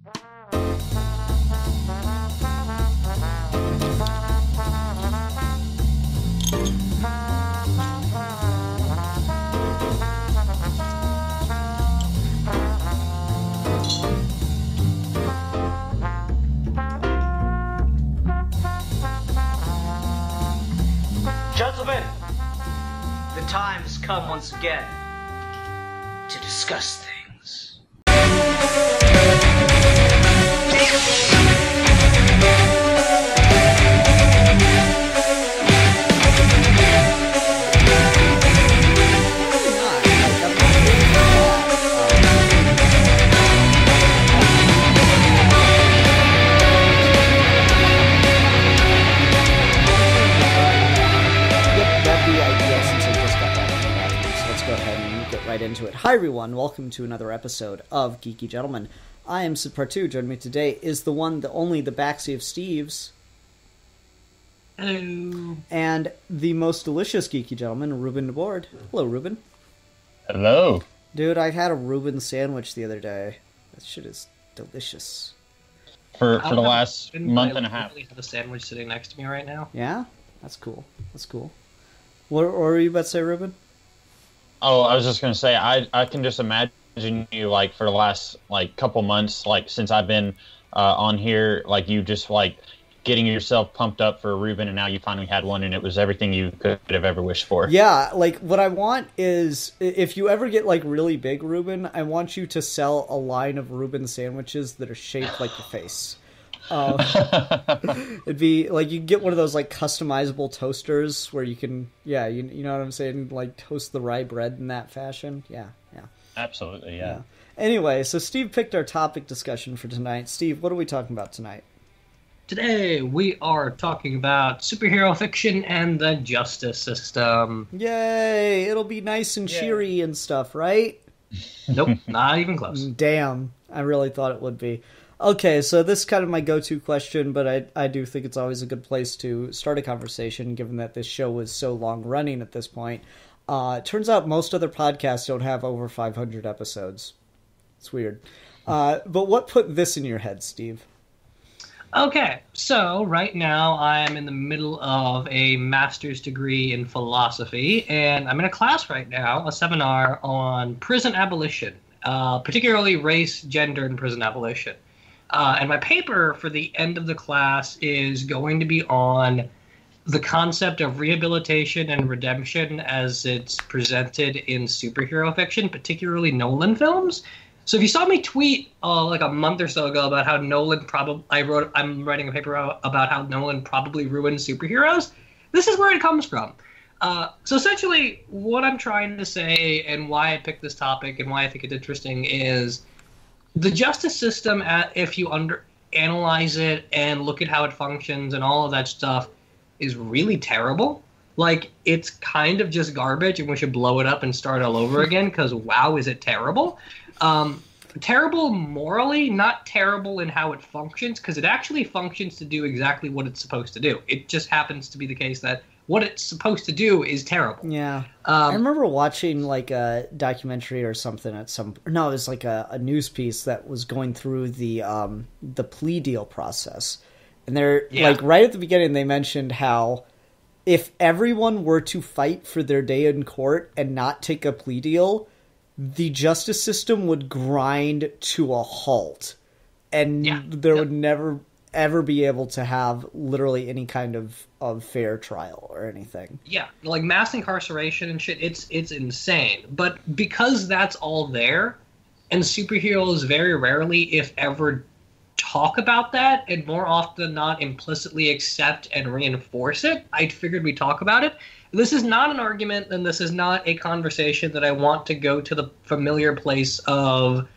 Gentlemen, the time has come once again to discuss things. Right into it. Hi everyone, welcome to another episode of Geeky Gentlemen. I am Sid Part 2. Joining me today is the one, the only, the backseat of Steves. Hello. And the most delicious Geeky Gentleman, Ruben DeBoard. Hello, Ruben. Hello. Dude, I had a Reuben sandwich the other day. That shit is delicious. For the last month and a half. I have a sandwich sitting next to me right now. Yeah? That's cool. That's cool. What were you about to say, Ruben? Oh, I was just going to say, I can just imagine you, like, for the last, like, couple months, like, since I've been on here, like, you just, like, getting yourself pumped up for a Reuben, and now you finally had one, and it was everything you could have ever wished for. Yeah, like, what I want is, if you ever get, like, really big, Reuben, I want you to sell a line of Reuben sandwiches that are shaped like your face. It'd be like you get one of those like customizable toasters where you can, you know what I'm saying, like toast the rye bread in that fashion. Yeah. Absolutely, yeah. Anyway, so Steve picked our topic discussion for tonight. Steve, what are we talking about tonight? Today we are talking about superhero fiction and the justice system. Yay! It'll be nice and cheery and stuff, right? Nope, not even close. Damn, I really thought it would be. Okay, so this is kind of my go-to question, but I do think it's always a good place to start a conversation, given that this show is so long-running at this point. It turns out most other podcasts don't have over 500 episodes. It's weird. But what put this in your head, Steve? Okay, so right now I'm in the middle of a master's degree in philosophy, and I'm in a class right now, a seminar on prison abolition, particularly race, gender, and prison abolition. And my paper for the end of the class is going to be on the concept of rehabilitation and redemption as it's presented in superhero fiction, particularly Nolan films. So if you saw me tweet like a month or so ago about how Nolan I'm writing a paper about how Nolan probably ruined superheroes, this is where it comes from. So essentially what I'm trying to say and why I picked this topic and why I think it's interesting is the justice system, if you analyze it and look at how it functions and all of that stuff, is really terrible. Like, it's kind of just garbage, and we should blow it up and start all over again, because wow, is it terrible. Terrible morally, not terrible in how it functions, because it actually functions to do exactly what it's supposed to do. It just happens to be the case that what it's supposed to do is terrible. Yeah. I remember watching like a documentary or something it was like a news piece that was going through the plea deal process. And they're like right at the beginning they mentioned how if everyone were to fight for their day in court and not take a plea deal, the justice system would grind to a halt. And there would never ever be able to have literally any kind of fair trial or anything. Yeah, like mass incarceration and shit, it's insane. But because that's all there, and superheroes very rarely, if ever, talk about that, and more often than not implicitly accept and reinforce it, I figured we'd talk about it. This is not an argument, and this is not a conversation that I want to go to the familiar place of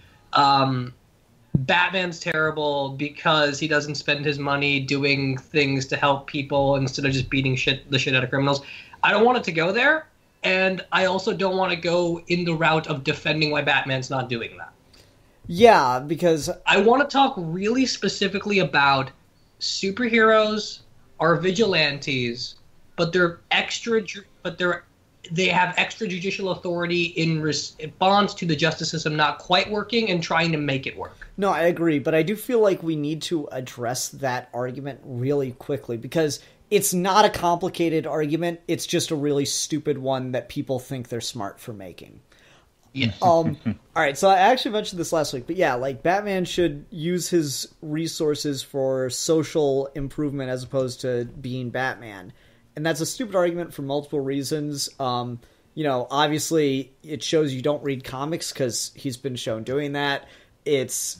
Batman's terrible because he doesn't spend his money doing things to help people instead of just beating the shit out of criminals. I don't want it to go there, and I also don't want to go in the route of defending why Batman's not doing that. Yeah, because I want to talk really specifically about superheroes are vigilantes, but they're they have extrajudicial authority in response to the justice system not quite working and trying to make it work. No, I agree, but I do feel like we need to address that argument really quickly because it's not a complicated argument. It's just a really stupid one that people think they're smart for making. Yes. All right, so I actually mentioned this last week, but yeah, like Batman should use his resources for social improvement as opposed to being Batman. And that's a stupid argument for multiple reasons. Obviously it shows you don't read comics because he's been shown doing that. It's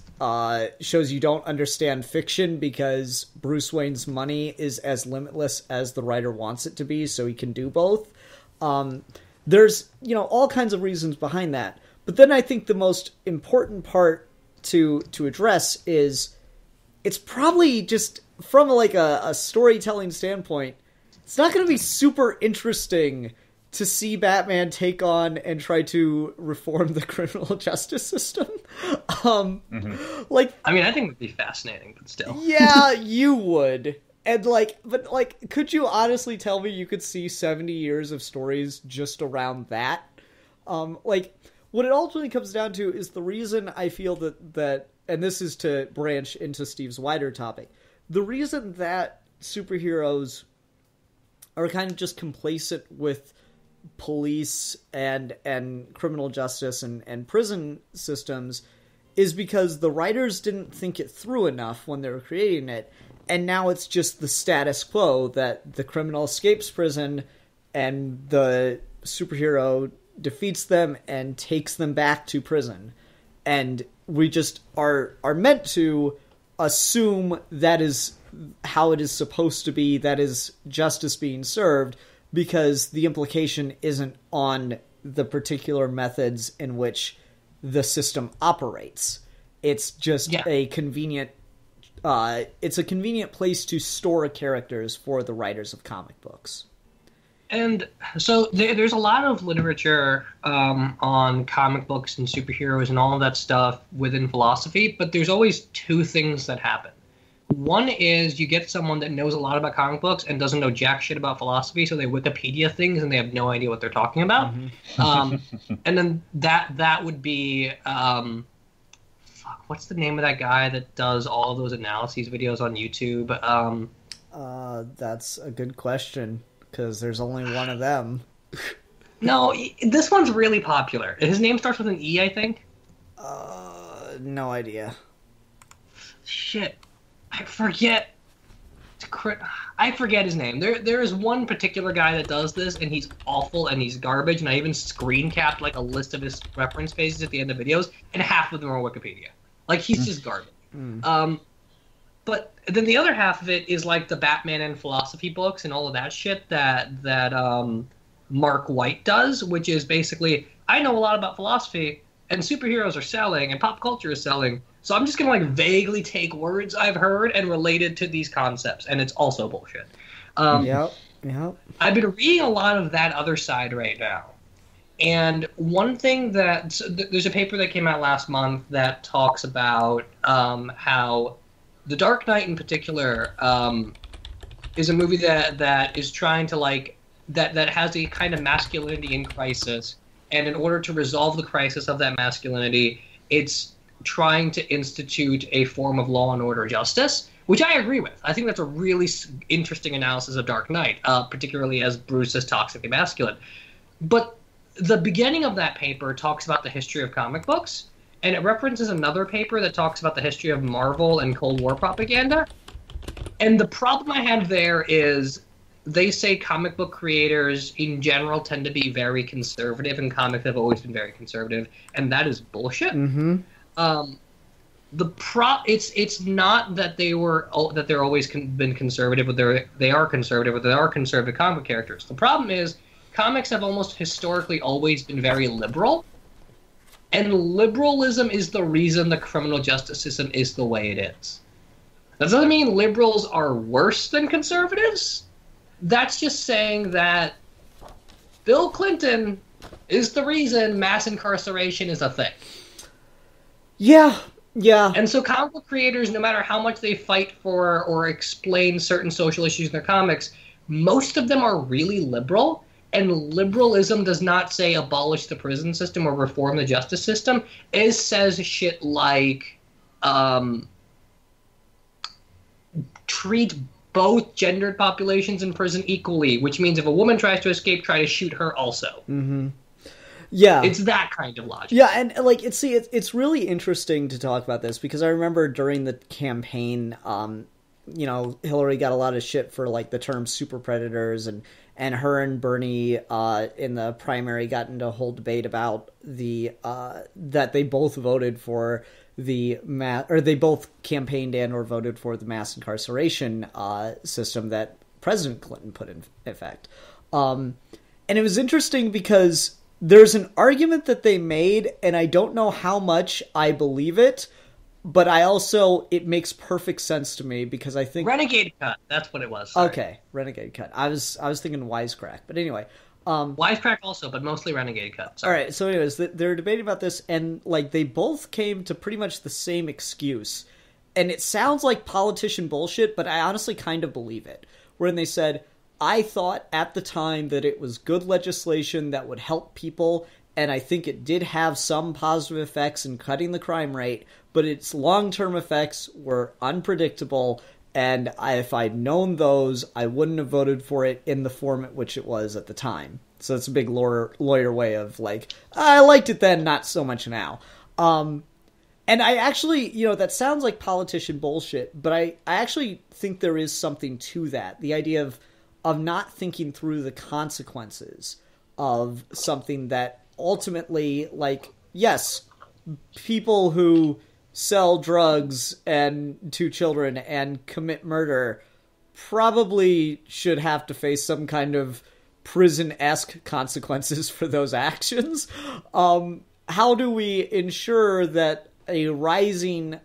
shows you don't understand fiction because Bruce Wayne's money is as limitless as the writer wants it to be, so he can do both. There's, all kinds of reasons behind that. But then I think the most important part to address is it's probably just from a storytelling standpoint, it's not going to be super interesting to see Batman take on and try to reform the criminal justice system. I think it would be fascinating, but still. Yeah, you would. And could you honestly tell me you could see 70 years of stories just around that? What it ultimately comes down to is the reason I feel that, and this is to branch into Steve's wider topic, the reason that superheroes are kind of just complacent with police and criminal justice and prison systems is because the writers didn't think it through enough when they were creating it, and now it's just the status quo that the criminal escapes prison and the superhero defeats them and takes them back to prison. And we just are meant to assume that is how it is supposed to be, that is justice being served, because the implication isn't on the particular methods in which the system operates. It's just a convenient place to store characters for the writers of comic books. And so there's a lot of literature on comic books and superheroes and all of that stuff within philosophy, but there's always two things that happen. One is you get someone that knows a lot about comic books and doesn't know jack shit about philosophy, so they Wikipedia things and they have no idea what they're talking about. Mm-hmm. And then that would be what's the name of that guy that does all of those analyses videos on YouTube? That's a good question because there's only one of them. No, this one's really popular. His name starts with an E, I think. No idea. Shit. I forget his name. There is one particular guy that does this, and he's awful, and he's garbage, and I even screen capped a list of his reference pages at the end of videos, and half of them are Wikipedia. He's just garbage. But then the other half of it is the Batman and philosophy books and all of that shit that Mark White does, which is basically, I know a lot about philosophy, and superheroes are selling, and pop culture is selling, so I'm just going to vaguely take words I've heard and relate it to these concepts, and it's also bullshit. Yep. I've been reading a lot of that other side right now. And one thing there's a paper that came out last month that talks about how The Dark Knight in particular is a movie that is trying to that has a kind of masculinity in crisis, and in order to resolve the crisis of that masculinity, it's trying to institute a form of law and order justice, which I agree with. I think that's a really interesting analysis of Dark Knight, particularly as Bruce is toxically masculine. But the beginning of that paper talks about the history of comic books, and it references another paper that talks about the history of Marvel and Cold War propaganda. And the problem I have there is they say comic book creators in general tend to be very conservative, and comics have always been very conservative, and that is bullshit. Mm-hmm. It's not that they're always been conservative, but they are conservative, but they are conservative comic characters. The problem is comics have almost historically always been very liberal, and liberalism is the reason the criminal justice system is the way it is. That doesn't mean liberals are worse than conservatives. That's just saying that Bill Clinton is the reason mass incarceration is a thing. Yeah. And so comic book creators, no matter how much they fight for or explain certain social issues in their comics, most of them are really liberal, And liberalism does not say abolish the prison system or reform the justice system. It says shit like treat both gendered populations in prison equally, which means if a woman tries to escape, try to shoot her also. Mm-hmm. Yeah. It's that kind of logic. Yeah, and like it's really interesting to talk about this because I remember during the campaign, Hillary got a lot of shit for like the term super predators, and her and Bernie in the primary got into a whole debate about the that they both voted for they both campaigned and or voted for the mass incarceration system that President Clinton put in effect. And it was interesting because there's an argument that they made, and I don't know how much I believe it, but it makes perfect sense to me because I think Renegade Cut. That's what it was. Sorry. Okay, Renegade Cut. I was thinking Wisecrack, but anyway. Wisecrack also, but mostly Renegade Cut. Sorry. All right. So, anyways, they're debating about this, and like they both came to pretty much the same excuse, and it sounds like politician bullshit, but I honestly kind of believe it. When they said, "I thought at the time that it was good legislation that would help people, and I think it did have some positive effects in cutting the crime rate, but its long-term effects were unpredictable." And if I'd known those, I wouldn't have voted for it in the form at which it was at the time. So it's a big lawyer way of like, I liked it then, not so much now. And I actually, that sounds like politician bullshit, but I actually think there is something to that. The idea of not thinking through the consequences of something that ultimately, like, yes, people who sell drugs to children and commit murder probably should have to face some kind of prison-esque consequences for those actions. How do we ensure that a rising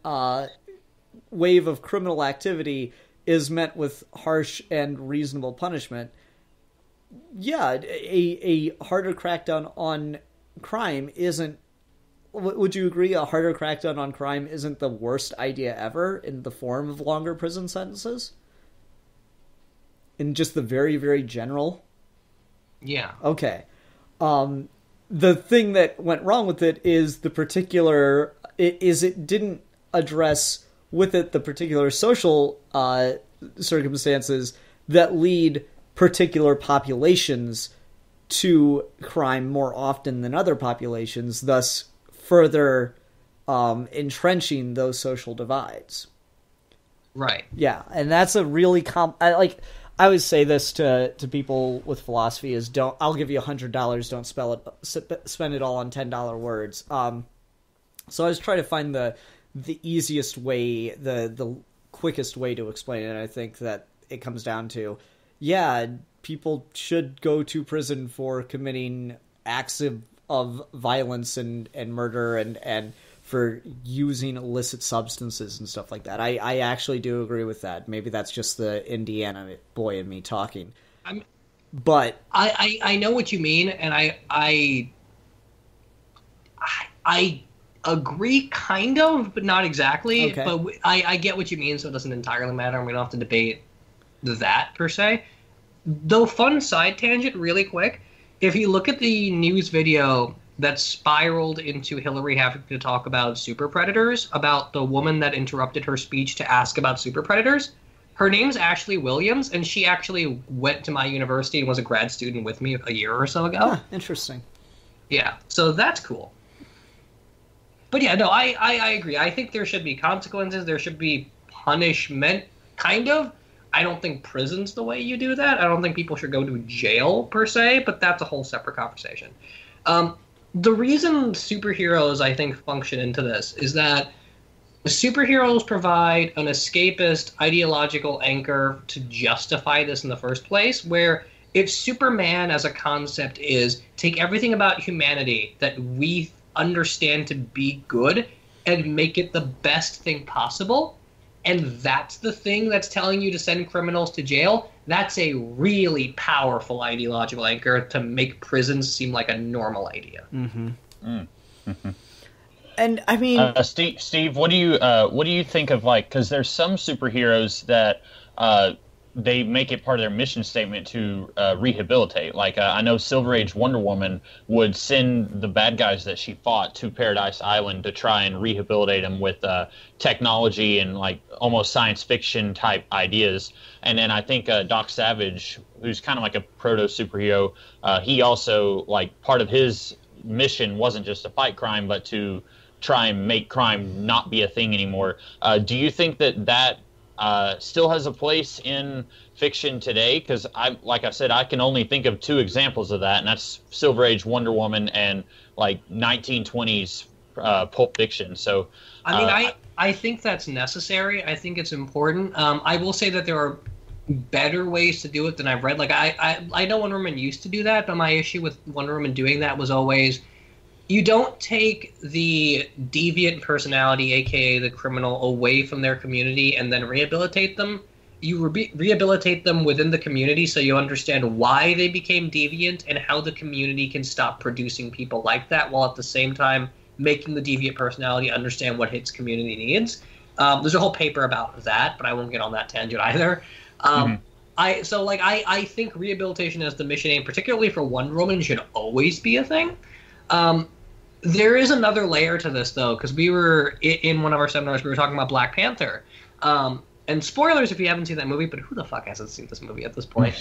wave of criminal activity is met with harsh and reasonable punishment? Yeah, a harder crackdown on crime isn't. Would you agree a harder crackdown on crime isn't the worst idea ever in the form of longer prison sentences? In just the very, very general? Yeah. Okay. The thing that went wrong with it is it didn't address with it the particular social circumstances that lead particular populations to crime more often than other populations, thus further entrenching those social divides. Right. Yeah, and that's a really I always say this to people with philosophy is I'll give you $100, don't spend it all on $10 words. So I was trying to find the easiest way, the quickest way to explain it, and I think that it comes down to, yeah, people should go to prison for committing acts of violence and murder and for using illicit substances and stuff like that. I actually do agree with that. Maybe that's just the Indiana boy in me talking. But I know what you mean, and I agree kind of, but not exactly. Okay. But I get what you mean, so it doesn't entirely matter, and we don't have to debate that per se. Though, fun side tangent really quick, if you look at the news video that spiraled into Hillary having to talk about super predators, about the woman that interrupted her speech to ask about super predators, her name's Ashley Williams, and she actually went to my university and was a grad student with me a year or so ago. Huh, interesting. Yeah, so that's cool. But yeah, no, I agree. I think there should be consequences. There should be punishment, kind of. I don't think prison's the way you do that. I don't think people should go to jail, per se, but that's a whole separate conversation. The reason superheroes, I think, function into this is that superheroes provide an escapist ideological anchor to justify this in the first place, where if Superman as a concept is take everything about humanity that we understand to be good and make it the best thing possible, and that's the thing that's telling you to send criminals to jail, that's a really powerful ideological anchor to make prisons seem like a normal idea. Mm-hmm. Mm-hmm. And I mean, Steve, what do you think of, like, because there's some superheroes that they make it part of their mission statement to rehabilitate. Like I know Silver Age Wonder Woman would send the bad guys that she fought to Paradise Island to try and rehabilitate them with technology and like almost science fiction type ideas. And then I think Doc Savage, who's kind of like a proto superhero, he also, like, part of his mission wasn't just to fight crime, but to try and make crime not be a thing anymore. Do you think that still has a place in fiction today? Because like I said, I can only think of two examples of that, and that's Silver Age Wonder Woman and like 1920s Pulp Fiction. So, I mean, I think that's necessary. I think it's important. I will say that there are better ways to do it than I've read. Like I know Wonder Woman used to do that, but my issue with Wonder Woman doing that was always, you don't take the deviant personality, aka the criminal, away from their community and then rehabilitate them. You rehabilitate them within the community so you understand why they became deviant and how the community can stop producing people like that, while at the same time making the deviant personality understand what its community needs. There's a whole paper about that, but I won't get on that tangent either. I think rehabilitation as the mission aim, particularly for Wonder Woman, should always be a thing. There is another layer to this, though, because we were in one of our seminars, we were talking about Black Panther. And spoilers if you haven't seen that movie, but who the fuck hasn't seen this movie at this point?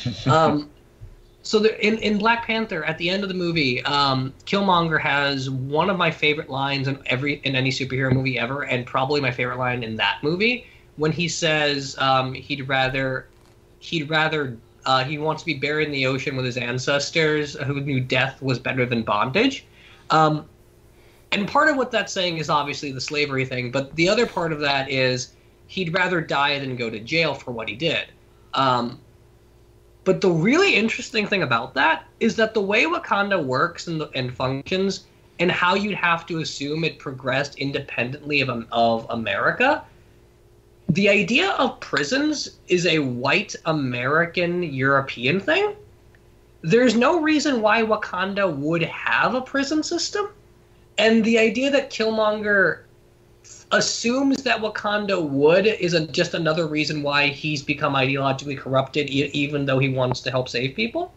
So in Black Panther, at the end of the movie, Killmonger has one of my favorite lines in any superhero movie ever, and probably my favorite line in that movie, when he says he wants to be buried in the ocean with his ancestors who knew death was better than bondage. And part of what that's saying is obviously the slavery thing, but the other part of that is he'd rather die than go to jail for what he did. But the really interesting thing about that is that the way Wakanda works and functions, and how you'd have to assume it progressed independently of America, the idea of prisons is a white American European thing. There's no reason why Wakanda would have a prison system. And the idea that Killmonger assumes that Wakanda would is just another reason why he's become ideologically corrupted, even though he wants to help save people.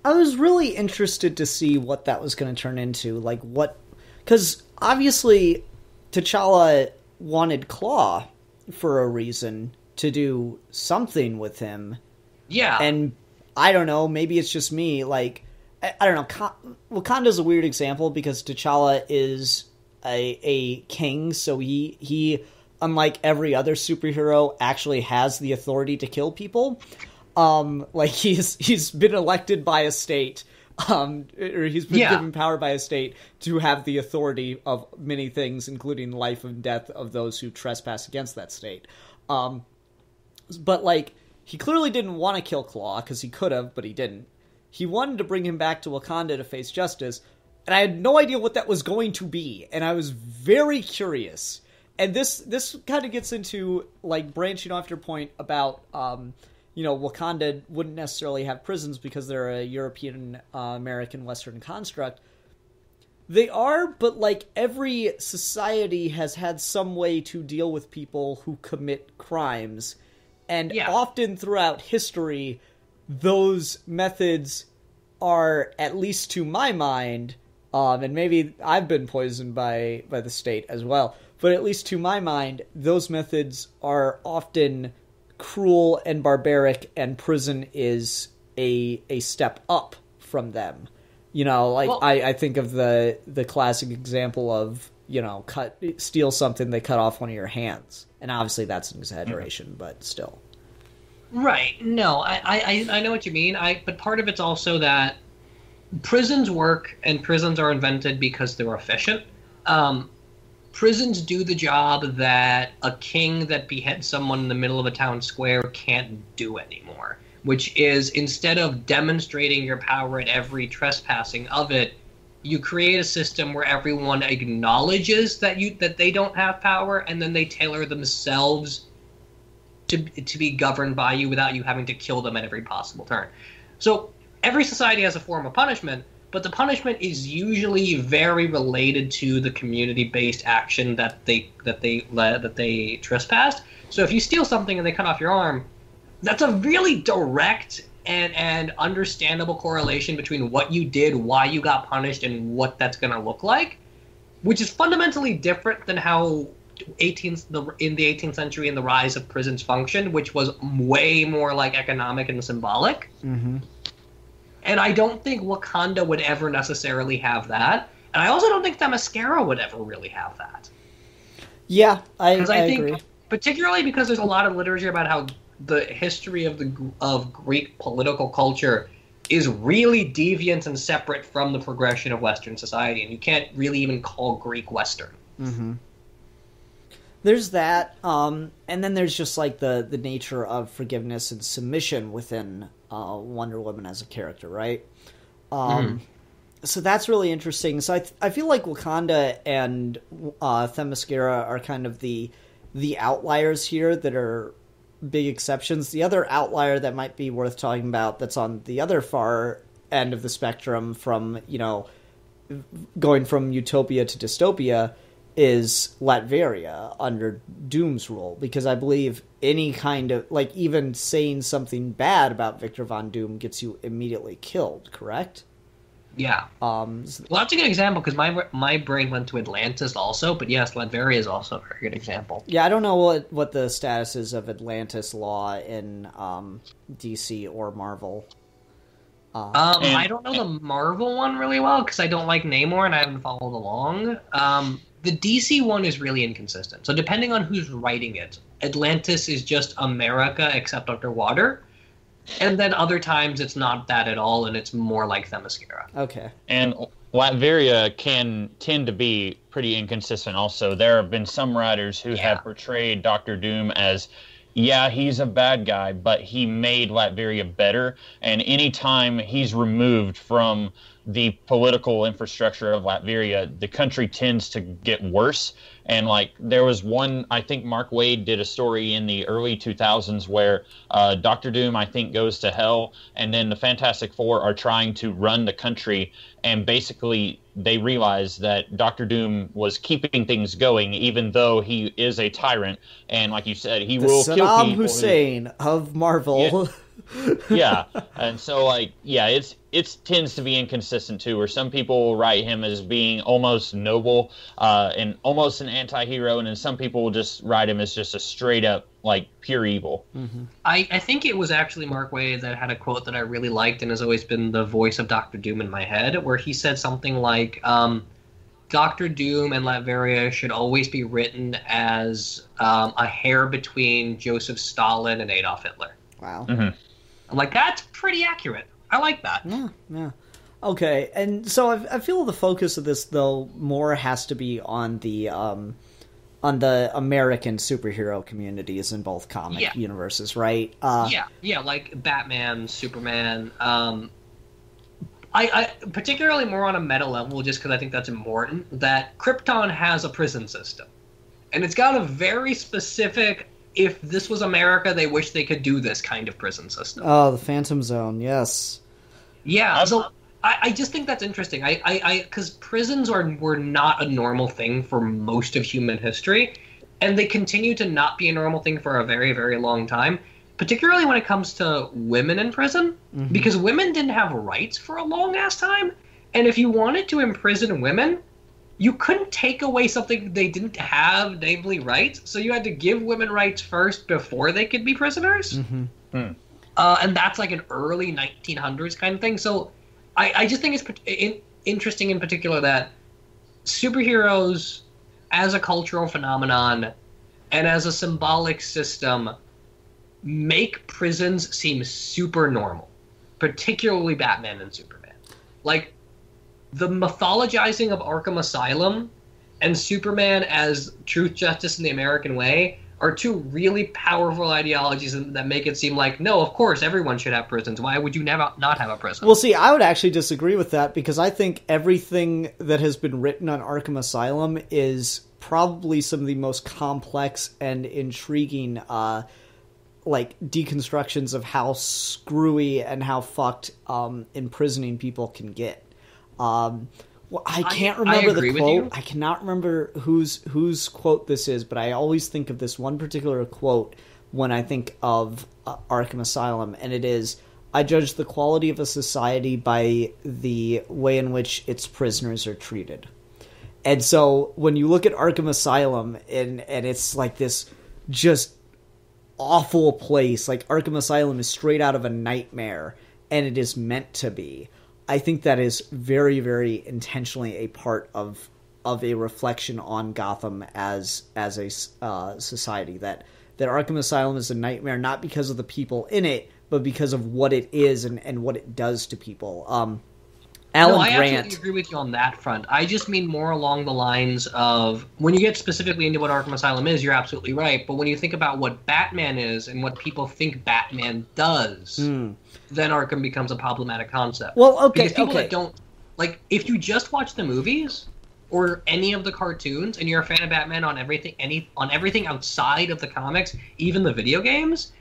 I was really interested to see what that was going to turn into. Like, what... Because, obviously, T'Challa wanted Claw for a reason to do something with him. Yeah. And, I don't know, maybe it's just me, like... I don't know. Wakanda's a weird example because T'Challa is a king, so he, unlike every other superhero, actually has the authority to kill people. Like he's been elected by a state, or he's been given power by a state to have the authority of many things, including life and death of those who trespass against that state. But like he clearly didn't want to kill Claw because he could have, but he didn't. He wanted to bring him back to Wakanda to face justice, and I had no idea what that was going to be, and I was very curious. And this kind of gets into, like, branching off your point about, Wakanda wouldn't necessarily have prisons because they're a European, American, Western construct. They are, but, like, every society has had some way to deal with people who commit crimes, and often throughout history... those methods are, at least to my mind, and maybe I've been poisoned by the state as well, but at least to my mind, those methods are often cruel and barbaric, and prison is a step up from them. You know, like, well, I think of the classic example of, steal something, they cut off one of your hands. And obviously that's an exaggeration, but still. Right. No, I know what you mean. But part of it's also that prisons work, and prisons are invented because they're efficient. Prisons do the job that a king that beheads someone in the middle of a town square can't do anymore, which is, instead of demonstrating your power at every trespassing of it, you create a system where everyone acknowledges that they don't have power, and then they tailor themselves to be governed by you without you having to kill them at every possible turn. So every society has a form of punishment, but the punishment is usually very related to the community-based action that they trespassed. So if you steal something and they cut off your arm, that's a really direct and understandable correlation between what you did, why you got punished, and what that's going to look like, which is fundamentally different than how in the 18th century and the rise of prisons functioned, which was way more like economic and symbolic. Mm-hmm. And I don't think Wakanda would ever necessarily have that. And I also don't think Themyscira would ever really have that. Yeah, I think, agree. Particularly because there's a lot of literature about how the history of Greek political culture is really deviant and separate from the progression of Western society, and you can't really even call Greek Western. Mm-hmm. There's that, and then there's just like the nature of forgiveness and submission within Wonder Woman as a character, right? So that's really interesting. So I feel like Wakanda and Themyscira are kind of the outliers here that are big exceptions. The other outlier that might be worth talking about that's on the other far end of the spectrum from, going from utopia to dystopia is Latveria under Doom's rule, because I believe any kind of, like, even saying something bad about Victor Von Doom gets you immediately killed, correct? Yeah. Well, that's a good example, because my brain went to Atlantis also, but yes, Latveria is also a very good example. Yeah, I don't know what the status is of Atlantis law in DC or Marvel. I don't know the Marvel one really well, because I don't like Namor and I haven't followed along. The DC one is really inconsistent. So depending on who's writing it, Atlantis is just America except underwater. And then other times it's not that at all, and it's more like Themyscira. Okay. And Latveria can tend to be pretty inconsistent also. There have been some writers who have portrayed Doctor Doom as, yeah, he's a bad guy, but he made Latveria better. And anytime he's removed from the political infrastructure of Latveria, the country tends to get worse. And like there was one, I think Mark Waid did a story in the early 2000s where Doctor Doom, I think, goes to hell, and then the Fantastic Four are trying to run the country, and basically they realize that Doctor Doom was keeping things going, even though he is a tyrant, and like you said, he will kill people. Saddam Hussein of Marvel. Yeah, and so it tends to be inconsistent too, where some people will write him as being almost noble and almost an anti-hero, and then some people will just write him as just a straight up like pure evil. Mm-hmm. I think it was actually Mark Waid that had a quote that I really liked and has always been the voice of Doctor Doom in my head, where he said something like, Doctor Doom and Latveria should always be written as a hair between Joseph Stalin and Adolf Hitler. Wow. Mm-hmm. I'm like, that's pretty accurate. I like that. Yeah. Okay, and so I feel the focus of this, though, more has to be on the American superhero communities in both comic universes, right? Yeah, like Batman, Superman. I particularly more on a meta level, just because I think that's important, that Krypton has a prison system. And it's got a very specific, if this was America, they wish they could do this kind of prison system. Oh, the Phantom Zone, yes. Yeah, so I just think that's interesting. Because prisons were not a normal thing for most of human history, and they continue to not be a normal thing for a very, very long time, particularly when it comes to women in prison, because women didn't have rights for a long-ass time, and if you wanted to imprison women, you couldn't take away something they didn't have, namely rights, so you had to give women rights first before they could be prisoners. Mm-hmm. And that's like an early 1900s kind of thing. So I just think it's interesting in particular that superheroes as a cultural phenomenon and as a symbolic system make prisons seem super normal, particularly Batman and Superman. Like, the mythologizing of Arkham Asylum and Superman as truth, justice, and the American way are two really powerful ideologies that make it seem like, no, of course, everyone should have prisons. Why would you not have a prison? Well, see, I would actually disagree with that, because I think everything that has been written on Arkham Asylum is probably some of the most complex and intriguing deconstructions of how screwy and how fucked imprisoning people can get. I can't remember the quote. I cannot remember whose quote this is, but I always think of this one particular quote when I think of Arkham Asylum, and it is, I judge the quality of a society by the way in which its prisoners are treated. And so when you look at Arkham Asylum and it's like this just awful place, like Arkham Asylum is straight out of a nightmare, and it is meant to be. I think that is very, very intentionally a part of a reflection on Gotham as a society. That Arkham Asylum is a nightmare, not because of the people in it, but because of what it is and what it does to people. I absolutely agree with you on that front. I just mean more along the lines of, when you get specifically into what Arkham Asylum is, you're absolutely right. But when you think about what Batman is and what people think Batman does, then Arkham becomes a problematic concept. Well, okay, because people that don't, like, if you just watch the movies or any of the cartoons and you're a fan of Batman on everything outside of the comics, even the video games,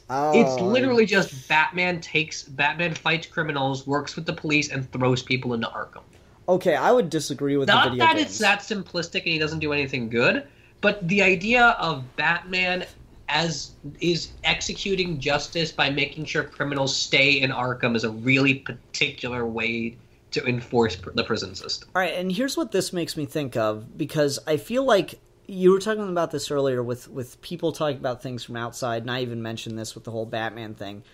it's literally just Batman fights criminals, works with the police, and throws people into Arkham. Okay, I would disagree with the video games. Not that it's that simplistic and he doesn't do anything good, but the idea of Batman is executing justice by making sure criminals stay in Arkham is a really particular way to enforce the prison system. All right, and here's what this makes me think of, because I feel like you were talking about this earlier with people talking about things from outside, and I even mentioned this with the whole Batman thing.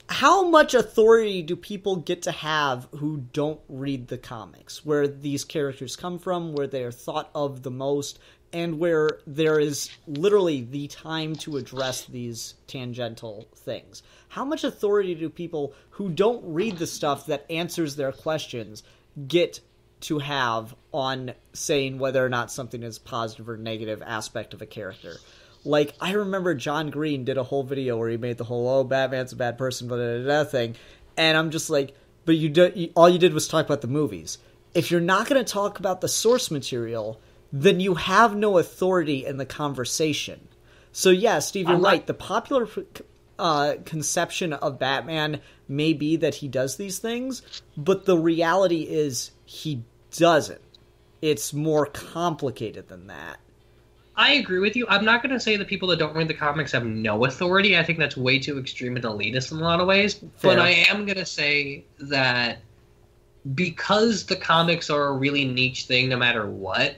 How much authority do people get to have who don't read the comics, where these characters come from, where they are thought of the most, and where there is literally the time to address these tangential things? How much authority do people who don't read the stuff that answers their questions get to have on saying whether or not something is positive or negative aspect of a character? Like, I remember John Green did a whole video where he made the whole, Batman's a bad person, blah, blah, blah, thing. And I'm just like, but all you did was talk about the movies. If you're not going to talk about the source material, then you have no authority in the conversation. So yeah, Steve, you're right. The popular conception of Batman may be that he does these things, but the reality is he doesn't. It's more complicated than that. I agree with you. I'm not going to say that people that don't read the comics have no authority. I think that's way too extreme and elitist in a lot of ways. Fair. But I am going to say that because the comics are a really niche thing no matter what,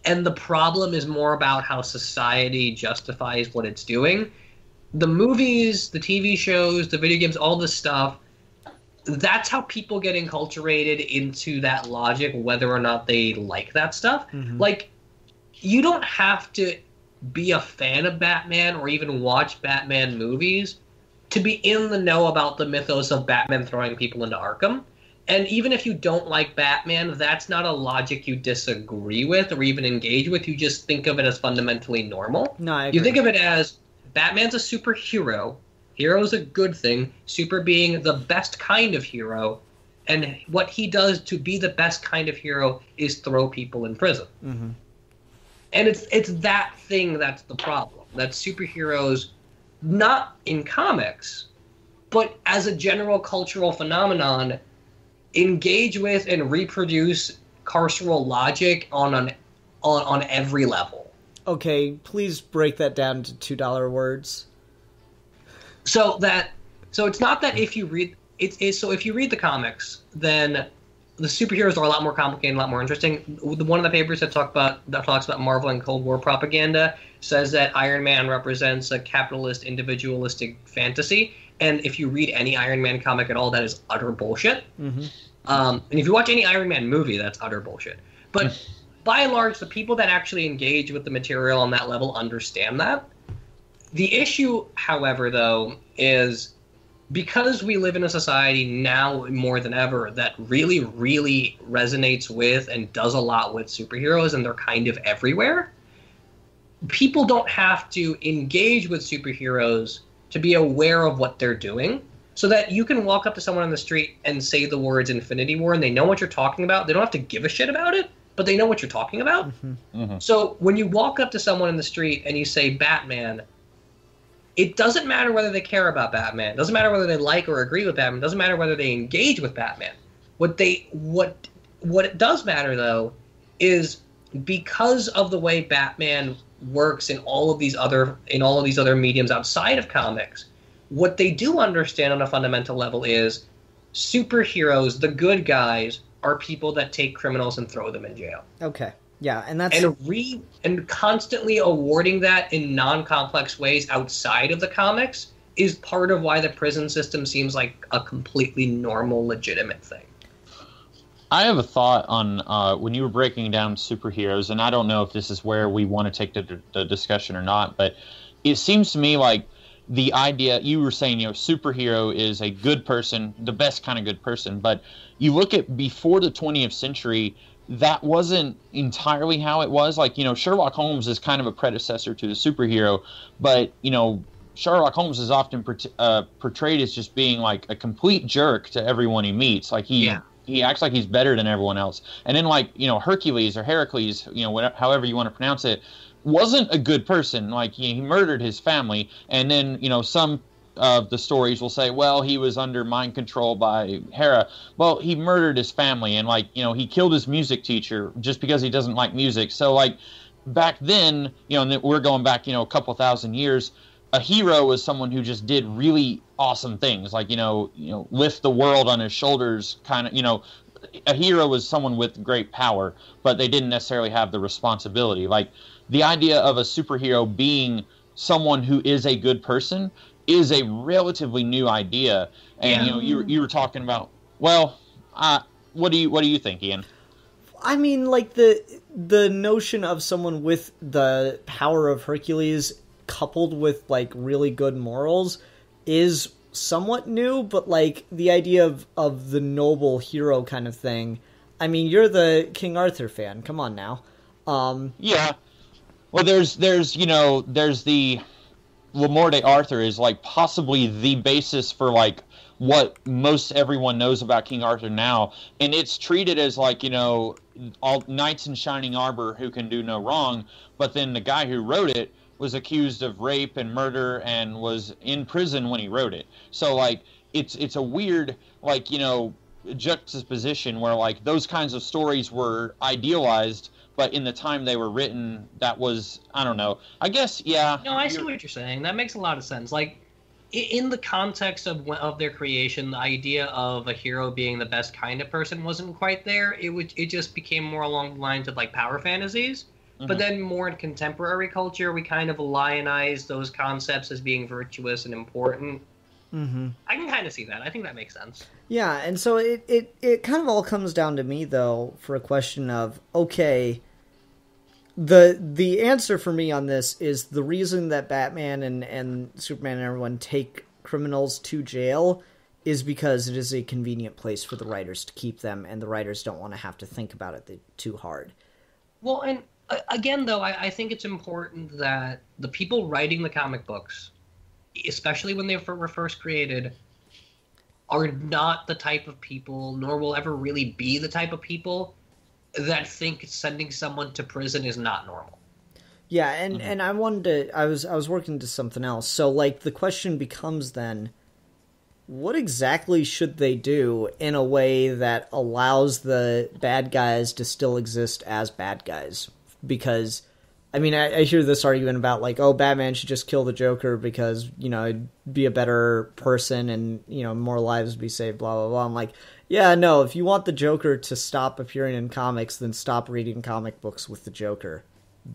and the problem is more about how society justifies what it's doing, the movies, the TV shows, the video games, all this stuff, that's how people get enculturated into that logic, whether or not they like that stuff. Mm-hmm. Like, you don't have to be a fan of Batman or even watch Batman movies to be in the know about the mythos of Batman throwing people into Arkham. And even if you don't like Batman, that's not a logic you disagree with or even engage with. You just think of it as fundamentally normal. No, I agree. You think of it as Batman's a superhero. Hero's a good thing. Super being the best kind of hero. And what he does to be the best kind of hero is throw people in prison. Mm-hmm. And it's that thing that's the problem. That superheroes, not in comics, but as a general cultural phenomenon, engage with and reproduce carceral logic on every level. Okay, please break that down to $2 words. So it's not that if you read if you read the comics, then the superheroes are a lot more complicated and a lot more interesting. One of the papers that talks about Marvel and Cold War propaganda says that Iron Man represents a capitalist, individualistic fantasy. And if you read any Iron Man comic at all, that is utter bullshit. Mm-hmm. And if you watch any Iron Man movie, that's utter bullshit. But by and large, the people that actually engage with the material on that level understand that. The issue, however, though, is because we live in a society now more than ever that really, really resonates with and does a lot with superheroes, and they're kind of everywhere, people don't have to engage with superheroes to be aware of what they're doing, so that you can walk up to someone on the street and say the words Infinity War and they know what you're talking about. They don't have to give a shit about it, but they know what you're talking about. Mm-hmm. Mm-hmm. So when you walk up to someone in the street and you say Batman, it doesn't matter whether they care about Batman. It doesn't matter whether they like or agree with Batman. It doesn't matter whether they engage with Batman. What it does matter, though, is because of the way Batman works in all of these other mediums outside of comics. What they do understand on a fundamental level is superheroes, the good guys, are people that take criminals and throw them in jail. Okay. Yeah, and that's and constantly awarding that in non-complex ways outside of the comics is part of why the prison system seems like a completely normal, legitimate thing. I have a thought on when you were breaking down superheroes, and I don't know if this is where we want to take the discussion or not, but it seems to me like the idea, you were saying, superhero is a good person, the best kind of good person, but you look at before the 20th century, that wasn't entirely how it was. Like, Sherlock Holmes is kind of a predecessor to the superhero, but, Sherlock Holmes is often portrayed as just being like a complete jerk to everyone he meets. Like he acts like he's better than everyone else. And then Hercules or Heracles, however you want to pronounce it, wasn't a good person. Like he murdered his family. And then, some of the stories will say, well, he was under mind control by Hera. Well, he murdered his family and he killed his music teacher just because he doesn't like music. So back then, and we're going back, a couple thousand years, a hero was someone who just did really awesome things, lift the world on his shoulders, kind of, a hero was someone with great power, but they didn't necessarily have the responsibility. Like the idea of a superhero being someone who is a good person is a relatively new idea. And, you were talking about, what do you think, Ian? I mean, the notion of someone with the power of Hercules coupled with really good morals is somewhat new, but the idea of the noble hero kind of thing. I mean, you're the King Arthur fan. Come on now. Yeah. Well, there's the Le Morte d'Arthur is possibly the basis for what most everyone knows about King Arthur now, and it's treated as all knights in shining armor who can do no wrong. But then the guy who wrote it was accused of rape and murder and was in prison when he wrote it. So it's a weird juxtaposition where those kinds of stories were idealized, but in the time they were written, that was, I don't know. I guess, yeah. No, I see what you're saying. That makes a lot of sense. In the context of their creation, the idea of a hero being the best kind of person wasn't quite there. It just became more along the lines of power fantasies. Mm-hmm. But then more in contemporary culture, we kind of lionize those concepts as being virtuous and important. Mm-hmm. I can kind of see that. I think that makes sense. Yeah, and so it kind of all comes down to me, though, for a question of, okay, the answer for me on this is the reason that Batman and Superman and everyone take criminals to jail is because it is a convenient place for the writers to keep them, and the writers don't want to have to think about it too hard. Well, and again, though, I think it's important that the people writing the comic books, especially when they were first created, are not the type of people, nor will ever really be the type of people, that think sending someone to prison is not normal. Yeah, and I wanted to... I was working to something else. So, the question becomes then, what exactly should they do in a way that allows the bad guys to still exist as bad guys? Because, I mean, I hear this argument about, Batman should just kill the Joker because, it'd be a better person and, more lives would be saved, blah, blah, blah. I'm like, yeah, no, if you want the Joker to stop appearing in comics, then stop reading comic books with the Joker.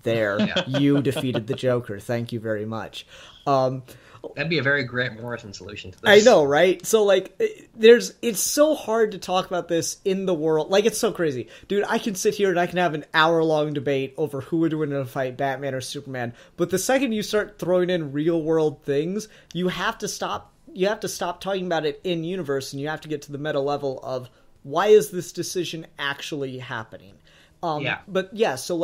There, you defeated the Joker. Thank you very much. That'd be a very Grant Morrison solution to this. I know, right? So, it's so hard to talk about this in the world. It's so crazy. Dude, I can sit here and I can have an hour-long debate over who would win in a fight, Batman or Superman. But the second you start throwing in real-world things, you have to stop talking about it in universe, and you have to get to the meta level of, why is this decision actually happening? But, yeah, so,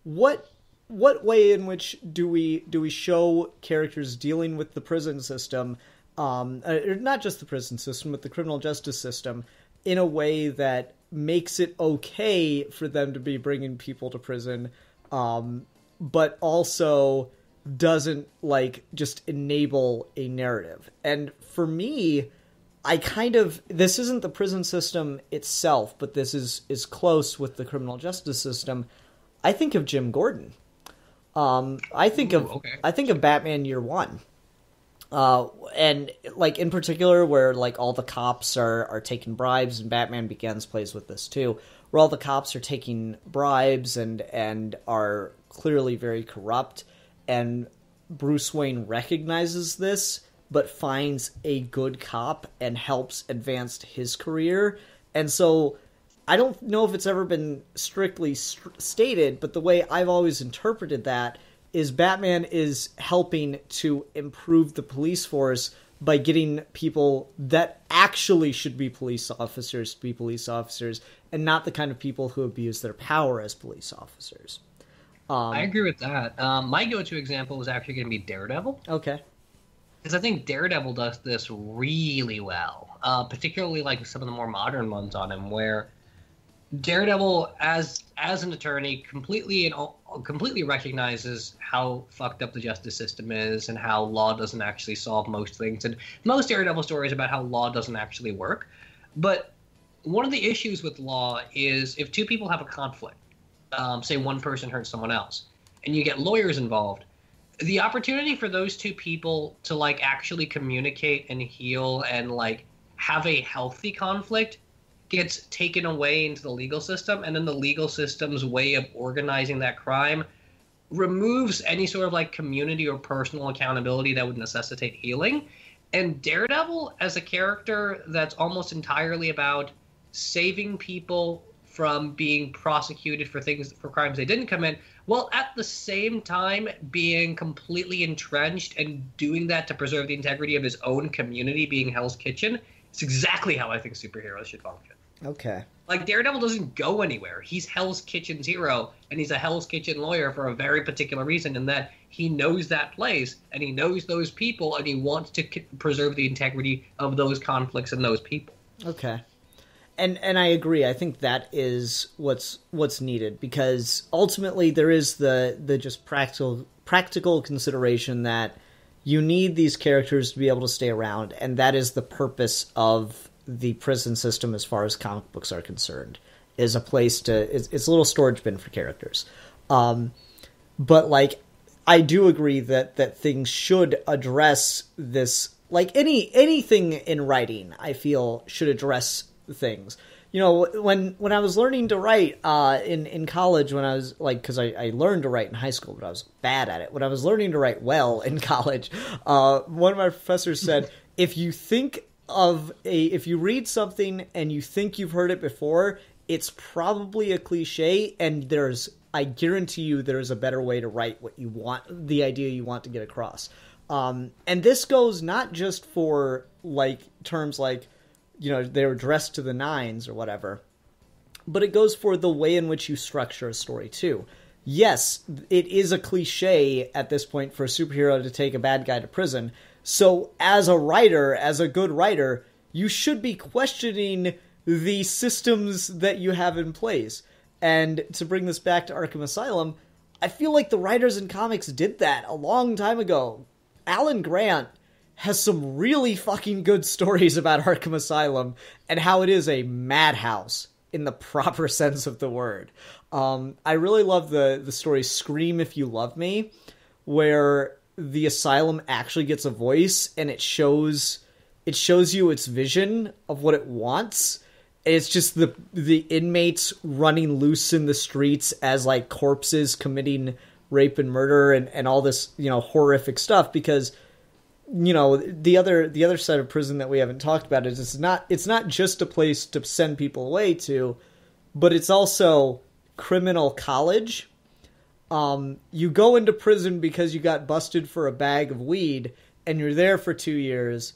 what way in which do we show characters dealing with the prison system, not just the prison system, but the criminal justice system, in a way that makes it okay for them to be bringing people to prison, but also doesn't just enable a narrative? And for me, this isn't the prison system itself, but this is close with the criminal justice system. I think of Jim Gordon. I think of Batman Year One. And like in particular where like all the cops are taking bribes, and Batman Begins plays with this too, where all the cops are taking bribes and are clearly very corrupt, and Bruce Wayne recognizes this but finds a good cop and helps advance his career. And so I don't know if it's ever been strictly stated, but the way I've always interpreted that is Batman is helping to improve the police force by getting people that actually should be police officers to be police officers, and not the kind of people who abuse their power as police officers. I agree with that. My go-to example is actually going to be Daredevil. Okay. Because I think Daredevil does this really well, particularly like some of the more modern ones on him, where Daredevil, as an attorney, completely recognizes how fucked up the justice system is and how law doesn't actually solve most things. And most Daredevil stories about how law doesn't actually work. But one of the issues with law is if two people have a conflict, say one person hurts someone else, and you get lawyers involved, the opportunity for those two people to like actually communicate and heal and like have a healthy conflict gets taken away into the legal system, and then the legal system's way of organizing that crime removes any sort of like community or personal accountability that would necessitate healing. And Daredevil, as a character that's almost entirely about saving people from being prosecuted for crimes they didn't commit, while at the same time being completely entrenched and doing that to preserve the integrity of his own community, being Hell's Kitchen, it's exactly how I think superheroes should function. Okay. Like, Daredevil doesn't go anywhere. He's Hell's Kitchen's hero, and he's a Hell's Kitchen lawyer for a very particular reason, in that he knows that place, and he knows those people, and he wants to preserve the integrity of those conflicts and those people. Okay. And I agree. I think that is what's needed, because ultimately there is the just practical consideration that you need these characters to be able to stay around, and that is the purpose of the prison system as far as comic books are concerned, is a place it's a little storage bin for characters. But like, I do agree that things should address this, like anything in writing, I feel should address things. You know, when I was learning to write in college, when I was like, because I learned to write in high school, but I was bad at it. When I was learning to write well in college, one of my professors said, if you read something and you think you've heard it before, it's probably a cliche, and I guarantee you there's a better way to write what you want, the idea you want to get across. And this goes not just for like terms like, you know, they were dressed to the nines or whatever, but it goes for the way in which you structure a story too. Yes, it is a cliche at this point for a superhero to take a bad guy to prison. So as a writer, as a good writer, you should be questioning the systems that you have in place. And to bring this back to Arkham Asylum, I feel like the writers in comics did that a long time ago. Alan Grant has some really fucking good stories about Arkham Asylum and how it is a madhouse in the proper sense of the word. I really love the story Scream If You Love Me, where the asylum actually gets a voice, and it shows you its vision of what it wants. It's just the inmates running loose in the streets as like corpses committing rape and murder and all this, you know, horrific stuff, because, you know, the other side of prison that we haven't talked about is it's not just a place to send people away to, but it's also criminal college. You go into prison because you got busted for a bag of weed, and you're there for 2 years,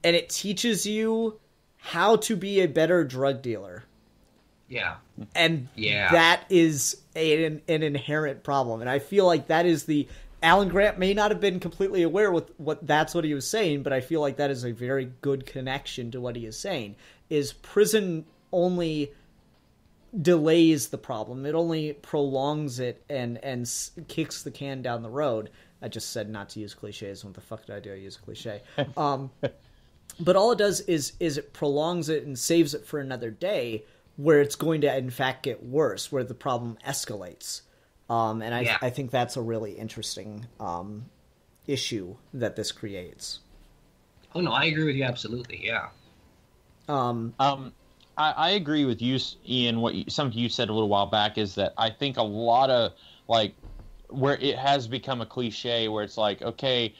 and it teaches you how to be a better drug dealer. Yeah. And that is an inherent problem. And I feel like that is Alan Grant may not have been completely aware with that's what he was saying, but I feel like that is a very good connection to what he is saying, is prison only delays the problem. It only prolongs it and kicks the can down the road. I just said not to use cliches. What the fuck did I do? I use a cliche. But all it does is it prolongs it and saves it for another day, where it's going to in fact get worse, where the problem escalates. And I think that's a really interesting issue that this creates. Oh no, I agree with you absolutely. Yeah. I agree with you, Ian. Something you said a little while back is that I think a lot of like where it has become a cliche where it's like, okay,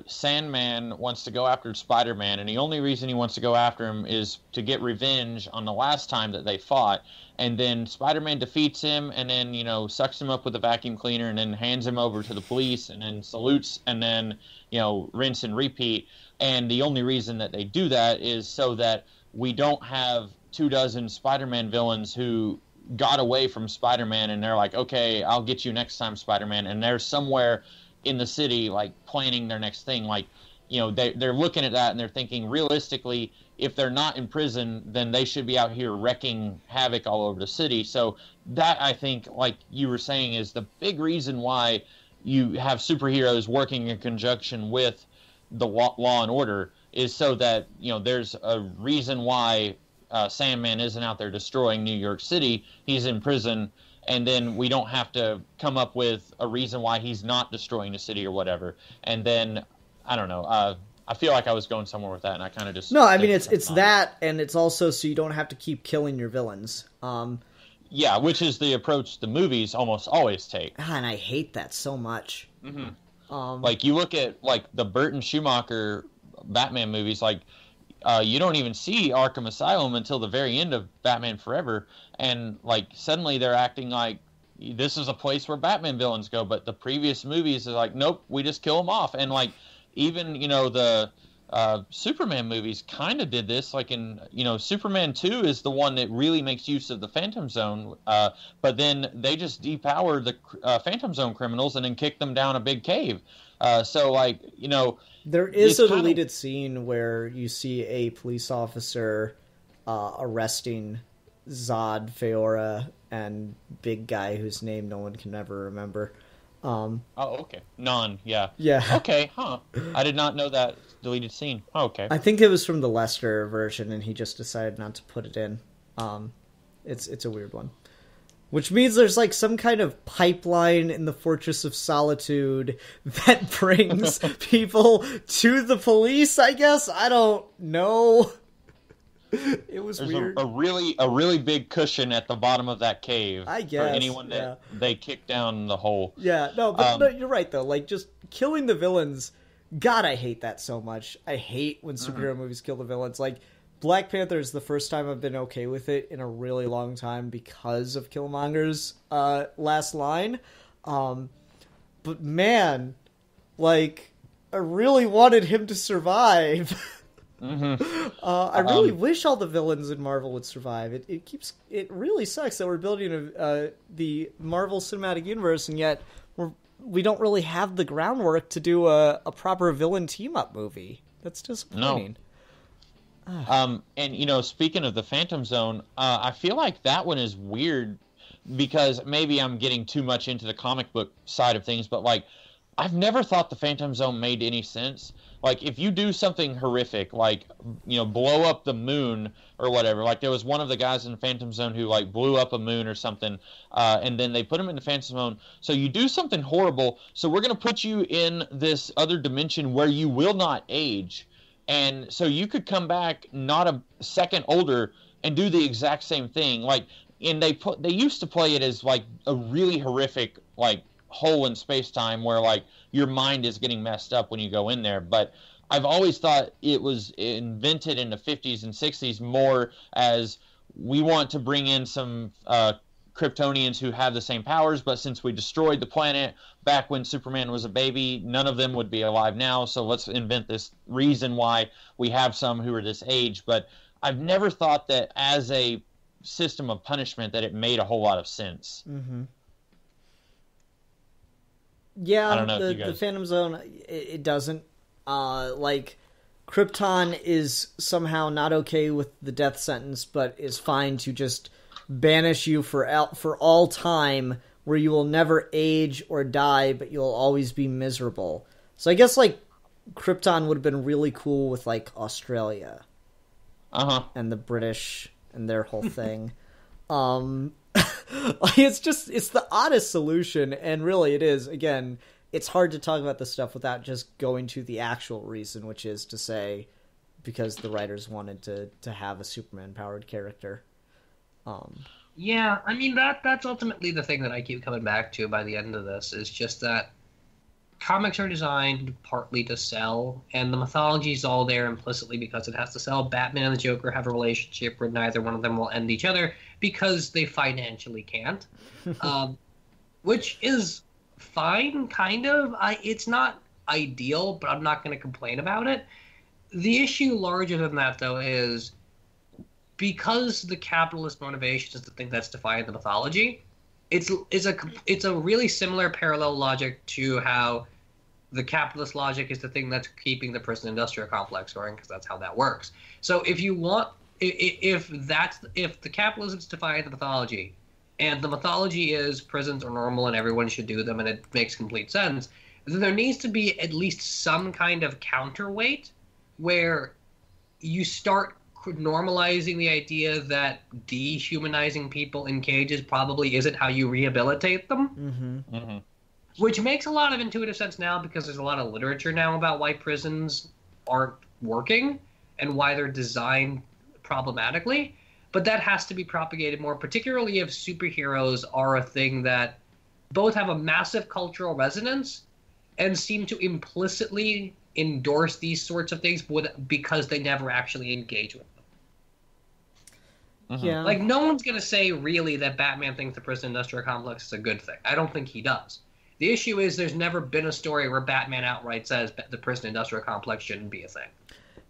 Sandman wants to go after Spider-Man, and the only reason he wants to go after him is to get revenge on the last time that they fought. And then Spider-Man defeats him, and then, you know, sucks him up with a vacuum cleaner, and then hands him over to the police, and then salutes, and then, you know, rinse and repeat. And the only reason that they do that is so that we don't have 24 Spider-Man villains who got away from Spider-Man, and they're like, okay, I'll get you next time, Spider-Man. And they're somewhere in the city, like, planning their next thing. Like, you know, they're looking at that, and they're thinking, realistically, if they're not in prison, then they should be out here wrecking havoc all over the city. So that, I think, like you were saying, is the big reason why you have superheroes working in conjunction with the law and order, is so that, you know, there's a reason why Sandman isn't out there destroying New York City. He's in prison, and then we don't have to come up with a reason why he's not destroying the city or whatever. And then, I don't know, I feel like I was going somewhere with that, and I kind of just... No, I mean, it's that, and it's also so you don't have to keep killing your villains. Yeah, which is the approach the movies almost always take. And I hate that so much. Mm-hmm. Like, you look at, like, the Burton Schumacher Batman movies, like, you don't even see Arkham Asylum until the very end of Batman Forever, and, like, suddenly they're acting like this is a place where Batman villains go, but the previous movies are like, nope, we just kill them off. And, like, even, you know, the Superman movies kind of did this, like in, you know, Superman 2 is the one that really makes use of the Phantom Zone, but then they just depower the Phantom Zone criminals and then kick them down a big cave. So, like, you know... There is a deleted scene where you see a police officer arresting Zod, Feora, and big guy whose name no one can ever remember. Oh, okay. Yeah. Yeah. Okay, huh. I did not know that deleted scene. Oh, okay. I think it was from the Lester version, and he just decided not to put it in. It's a weird one. Which means there's, like, some kind of pipeline in the Fortress of Solitude that brings people to the police, I guess? I don't know. It was weird. A really big cushion at the bottom of that cave. I guess, for anyone that they kick down the hole. Yeah, no, but no, you're right, though. Like, just killing the villains... God, I hate that so much. I hate when superhero movies kill the villains. Like... Black Panther is the first time I've been okay with it in a really long time because of Killmonger's last line. But man, like, I really wanted him to survive. I really wish all the villains in Marvel would survive. It really sucks that we're building the Marvel Cinematic Universe, and yet we don't really have the groundwork to do a proper villain team-up movie. That's disappointing. No. And, you know, speaking of the Phantom Zone, I feel like that one is weird because maybe I'm getting too much into the comic book side of things, but, like, I've never thought the Phantom Zone made any sense. Like, if you do something horrific, like, you know, blow up the moon or whatever, like there was one of the guys in the Phantom Zone who, like, blew up a moon or something, and then they put him in the Phantom Zone. So you do something horrible, so we're going to put you in this other dimension where you will not age. And so you could come back not a second older and do the exact same thing. Like, and they used to play it as like a really horrific like hole in space time where like your mind is getting messed up when you go in there. But I've always thought it was invented in the 50s and 60s more as we want to bring in some Kryptonians who have the same powers, but since we destroyed the planet back when Superman was a baby, none of them would be alive now, so let's invent this reason why we have some who are this age. But I've never thought that as a system of punishment that it made a whole lot of sense. Mm-hmm. Yeah, I don't know the Phantom Zone, it doesn't. Like, Krypton is somehow not okay with the death sentence, but is fine to just banish you for all time, where you will never age or die, but you'll always be miserable. So I guess, like, Krypton would have been really cool with, like, Australia. Uh-huh. And the British and their whole thing. It's the oddest solution, and really it is. Again, it's hard to talk about this stuff without just going to the actual reason, which is to say because the writers wanted to have a Superman-powered character. Yeah, I mean, that's ultimately the thing that I keep coming back to by the end of this, is just that comics are designed partly to sell, and the mythology is all there implicitly because it has to sell. Batman and the Joker have a relationship where neither one of them will end each other because they financially can't, which is fine, kind of. It's not ideal, but I'm not going to complain about it. The issue larger than that, though, is because the capitalist motivation is the thing that's defying the mythology, it's a really similar parallel logic to how the capitalist logic is the thing that's keeping the prison industrial complex going, because that's how that works. So if the capitalism is defying the mythology, and the mythology is prisons are normal and everyone should do them and it makes complete sense, then there needs to be at least some kind of counterweight where you start normalizing the idea that dehumanizing people in cages probably isn't how you rehabilitate them. Mm-hmm. Mm-hmm. Which makes a lot of intuitive sense now because there's a lot of literature now about why prisons aren't working and why they're designed problematically. But that has to be propagated more, particularly if superheroes are a thing that both have a massive cultural resonance and seem to implicitly endorse these sorts of things because they never actually engage with them. Mm-hmm. Yeah. Like, no one's going to say, really, that Batman thinks the prison industrial complex is a good thing. I don't think he does. The issue is there's never been a story where Batman outright says the prison industrial complex shouldn't be a thing.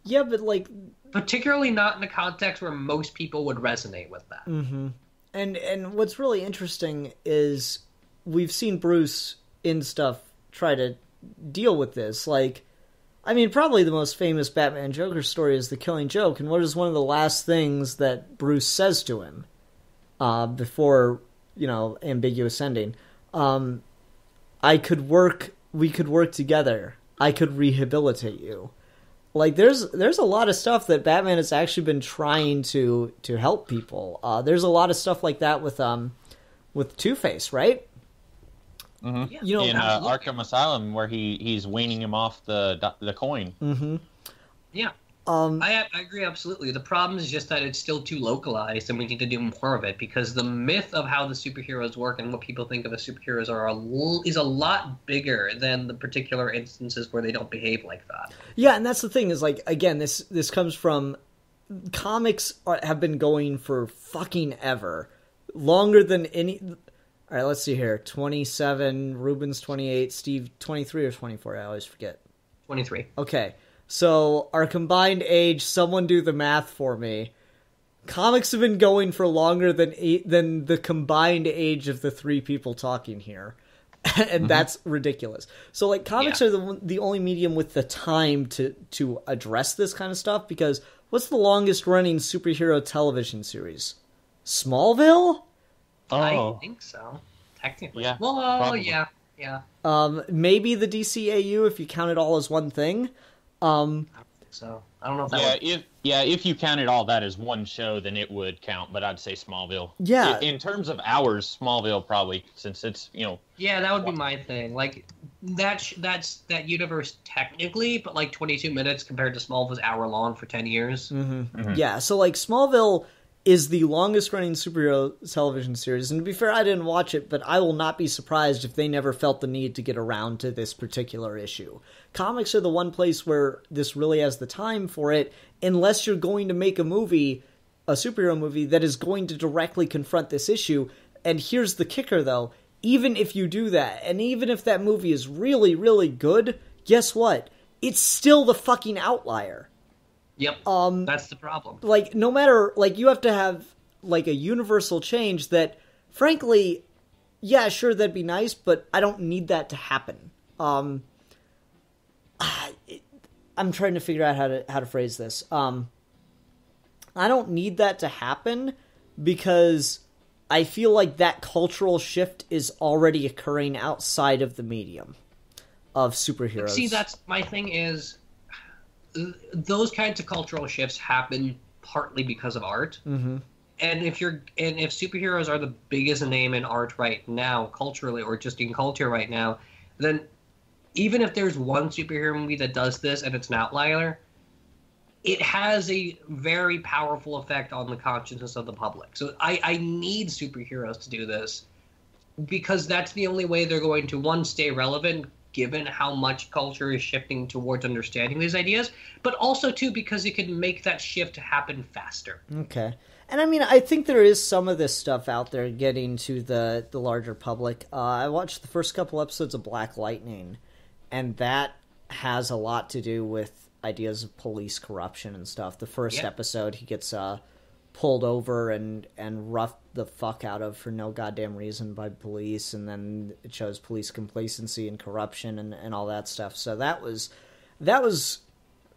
Yeah, but, like... Particularly not in a context where most people would resonate with that. Mm-hmm. And what's really interesting is we've seen Bruce in stuff try to deal with this. Like, I mean, probably the most famous Batman Joker story is The Killing Joke, and what is one of the last things that Bruce says to him before, ambiguous ending? We could work together. I could rehabilitate you. Like, there's a lot of stuff that Batman has actually been trying to help people. There's a lot of stuff like that with Two-Face, right? Mm-hmm. Yeah, in Arkham Asylum, where he's weaning him off the coin. Mm-hmm. Yeah. I agree absolutely. The problem is just that it's still too localized, and we need to do more of it, because the myth of how the superheroes work and what people think of as superheroes is a lot bigger than the particular instances where they don't behave like that. Yeah, and that's the thing is, like, again, this comes from comics have been going for fucking ever, longer than any. All right, let's see here. 27, Ruben's 28, Steve 23 or 24. I always forget. 23. Okay. So, our combined age, someone do the math for me. Comics have been going for longer than the combined age of the three people talking here. And that's ridiculous. So, like, comics are the only medium with the time to address this kind of stuff, because what's the longest running superhero television series? Smallville? I think so. Technically. Yeah, well, probably. yeah. Maybe the DCAU, if you count it all as one thing. So I don't know if that would... if you counted all that as one show, then it would count. But I'd say Smallville. Yeah. In terms of hours, Smallville probably, since it's Yeah, that would be my thing. Like that's that universe technically, but like 22 minutes compared to Smallville's hour long for 10 years. Mm-hmm. Mm-hmm. Yeah. So like Smallville is the longest running superhero television series, and to be fair, I didn't watch it, but I will not be surprised if they never felt the need to get around to this particular issue. Comics are the one place where this really has the time for it, unless you're going to make a superhero movie that is going to directly confront this issue. And here's the kicker, though. Even if you do that, and even if that movie is really, really good, guess what? It's still the fucking outlier. Yep, that's the problem. Like, no matter, like, you have to have, like, a universal change that, frankly, yeah, sure, that'd be nice, but I don't need that to happen. I'm trying to figure out how to phrase this. I don't need that to happen because I feel like that cultural shift is already occurring outside of the medium of superheroes. See, that's my thing is... those kinds of cultural shifts happen partly because of art. Mm-hmm. and if superheroes are the biggest name in art right now, culturally, or just in culture right now, then even if there's one superhero movie that does this and it's an outlier, it has a very powerful effect on the consciousness of the public. So I need superheroes to do this, because that's the only way they're going to, one, stay relevant, given how much culture is shifting towards understanding these ideas, but also, two, because it can make that shift happen faster. Okay. And I mean, I think there is some of this stuff out there getting to the larger public. I watched the first couple episodes of Black Lightning, and that has a lot to do with ideas of police corruption and stuff. The first episode, he gets pulled over and roughed the fuck out of for no goddamn reason by police, and then it shows police complacency and corruption and all that stuff. So that was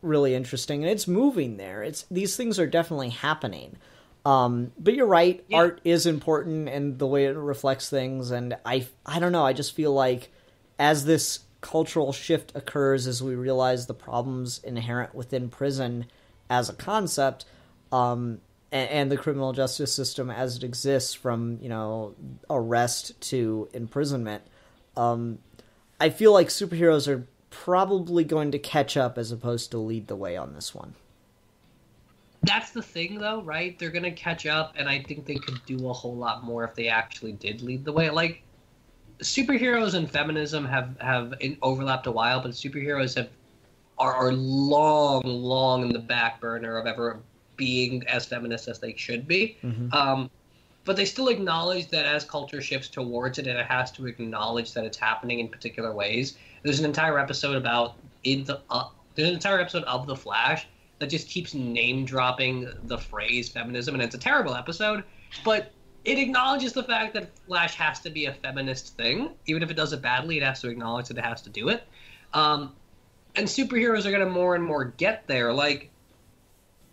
really interesting, and it's moving there. These things are definitely happening. But you're right, art is important and the way it reflects things, and I don't know, I just feel like as this cultural shift occurs, as we realize the problems inherent within prison as a concept, and the criminal justice system as it exists, from, arrest to imprisonment, I feel like superheroes are probably going to catch up as opposed to lead the way on this one. That's the thing, though, right? They're going to catch up, and I think they could do a whole lot more if they actually did lead the way. Like, superheroes and feminism have overlapped a while, but superheroes are long in the back burner of ever being as feminist as they should be. Mm-hmm. But they still acknowledge that as culture shifts towards it, and it has to acknowledge that it's happening in particular ways. There's an entire episode of The Flash that just keeps name dropping the phrase feminism, and it's a terrible episode, but it acknowledges the fact that Flash has to be a feminist thing. Even if it does it badly, it has to acknowledge that it has to do it. And superheroes are going to more and more get there. Like,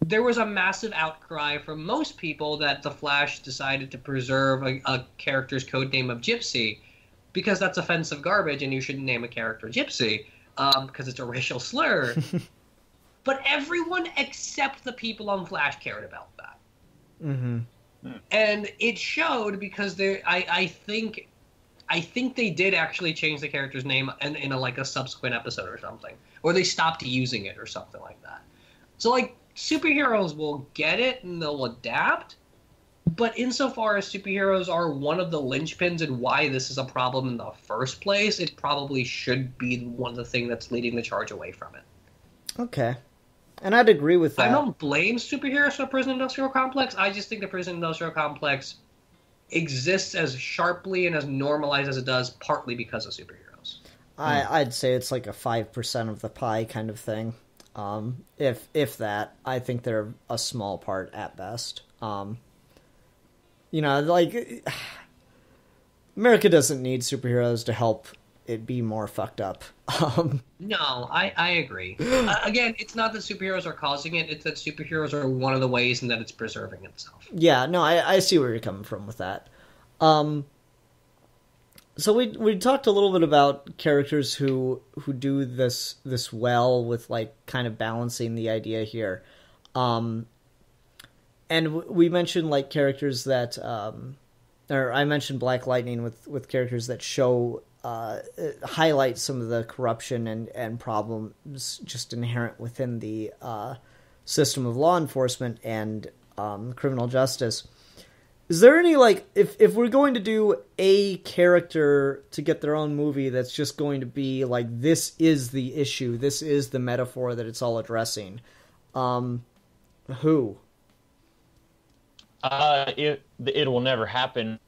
there was a massive outcry from most people that the Flash decided to preserve a character's code name of Gypsy, because that's offensive garbage and you shouldn't name a character Gypsy, because it's a racial slur. But everyone except the people on Flash cared about that. Mm-hmm. And it showed, because I think they did actually change the character's name in a subsequent episode or something. Or they stopped using it or something like that. So, superheroes will get it and they'll adapt. But insofar as superheroes are one of the linchpins in why this is a problem in the first place, it probably should be one of the things that's leading the charge away from it. Okay. And I'd agree with that. I don't blame superheroes for the prison industrial complex. I just think the prison industrial complex exists as sharply and as normalized as it does, partly because of superheroes. I'd say it's like a 5% of the pie kind of thing. If that, I think they're a small part at best. America doesn't need superheroes to help it be more fucked up. No, I agree. Again, it's not that superheroes are causing it, it's that superheroes are one of the ways and that it's preserving itself. Yeah, no, I see where you're coming from with that. So we talked a little bit about characters who do this well with kind of balancing the idea here. And we mentioned characters that or I mentioned Black Lightning with characters that show highlight some of the corruption and problems just inherent within the system of law enforcement and criminal justice. Is there any, if we're going to do a character to get their own movie that's just going to be this is the issue, this is the metaphor that it's all addressing, who? It will never happen.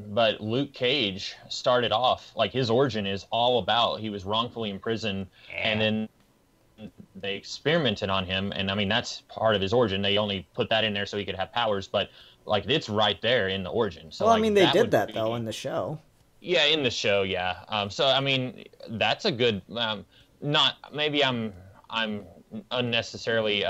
But Luke Cage started off, his origin is all about, he was wrongfully imprisoned, and then they experimented on him, and I mean, that's part of his origin. They only put that in there so he could have powers, but it's right there in the origin. So, well, I mean, they did that, though, in the show. Yeah, in the show, yeah. So, I mean, that's a good, maybe I'm unnecessarily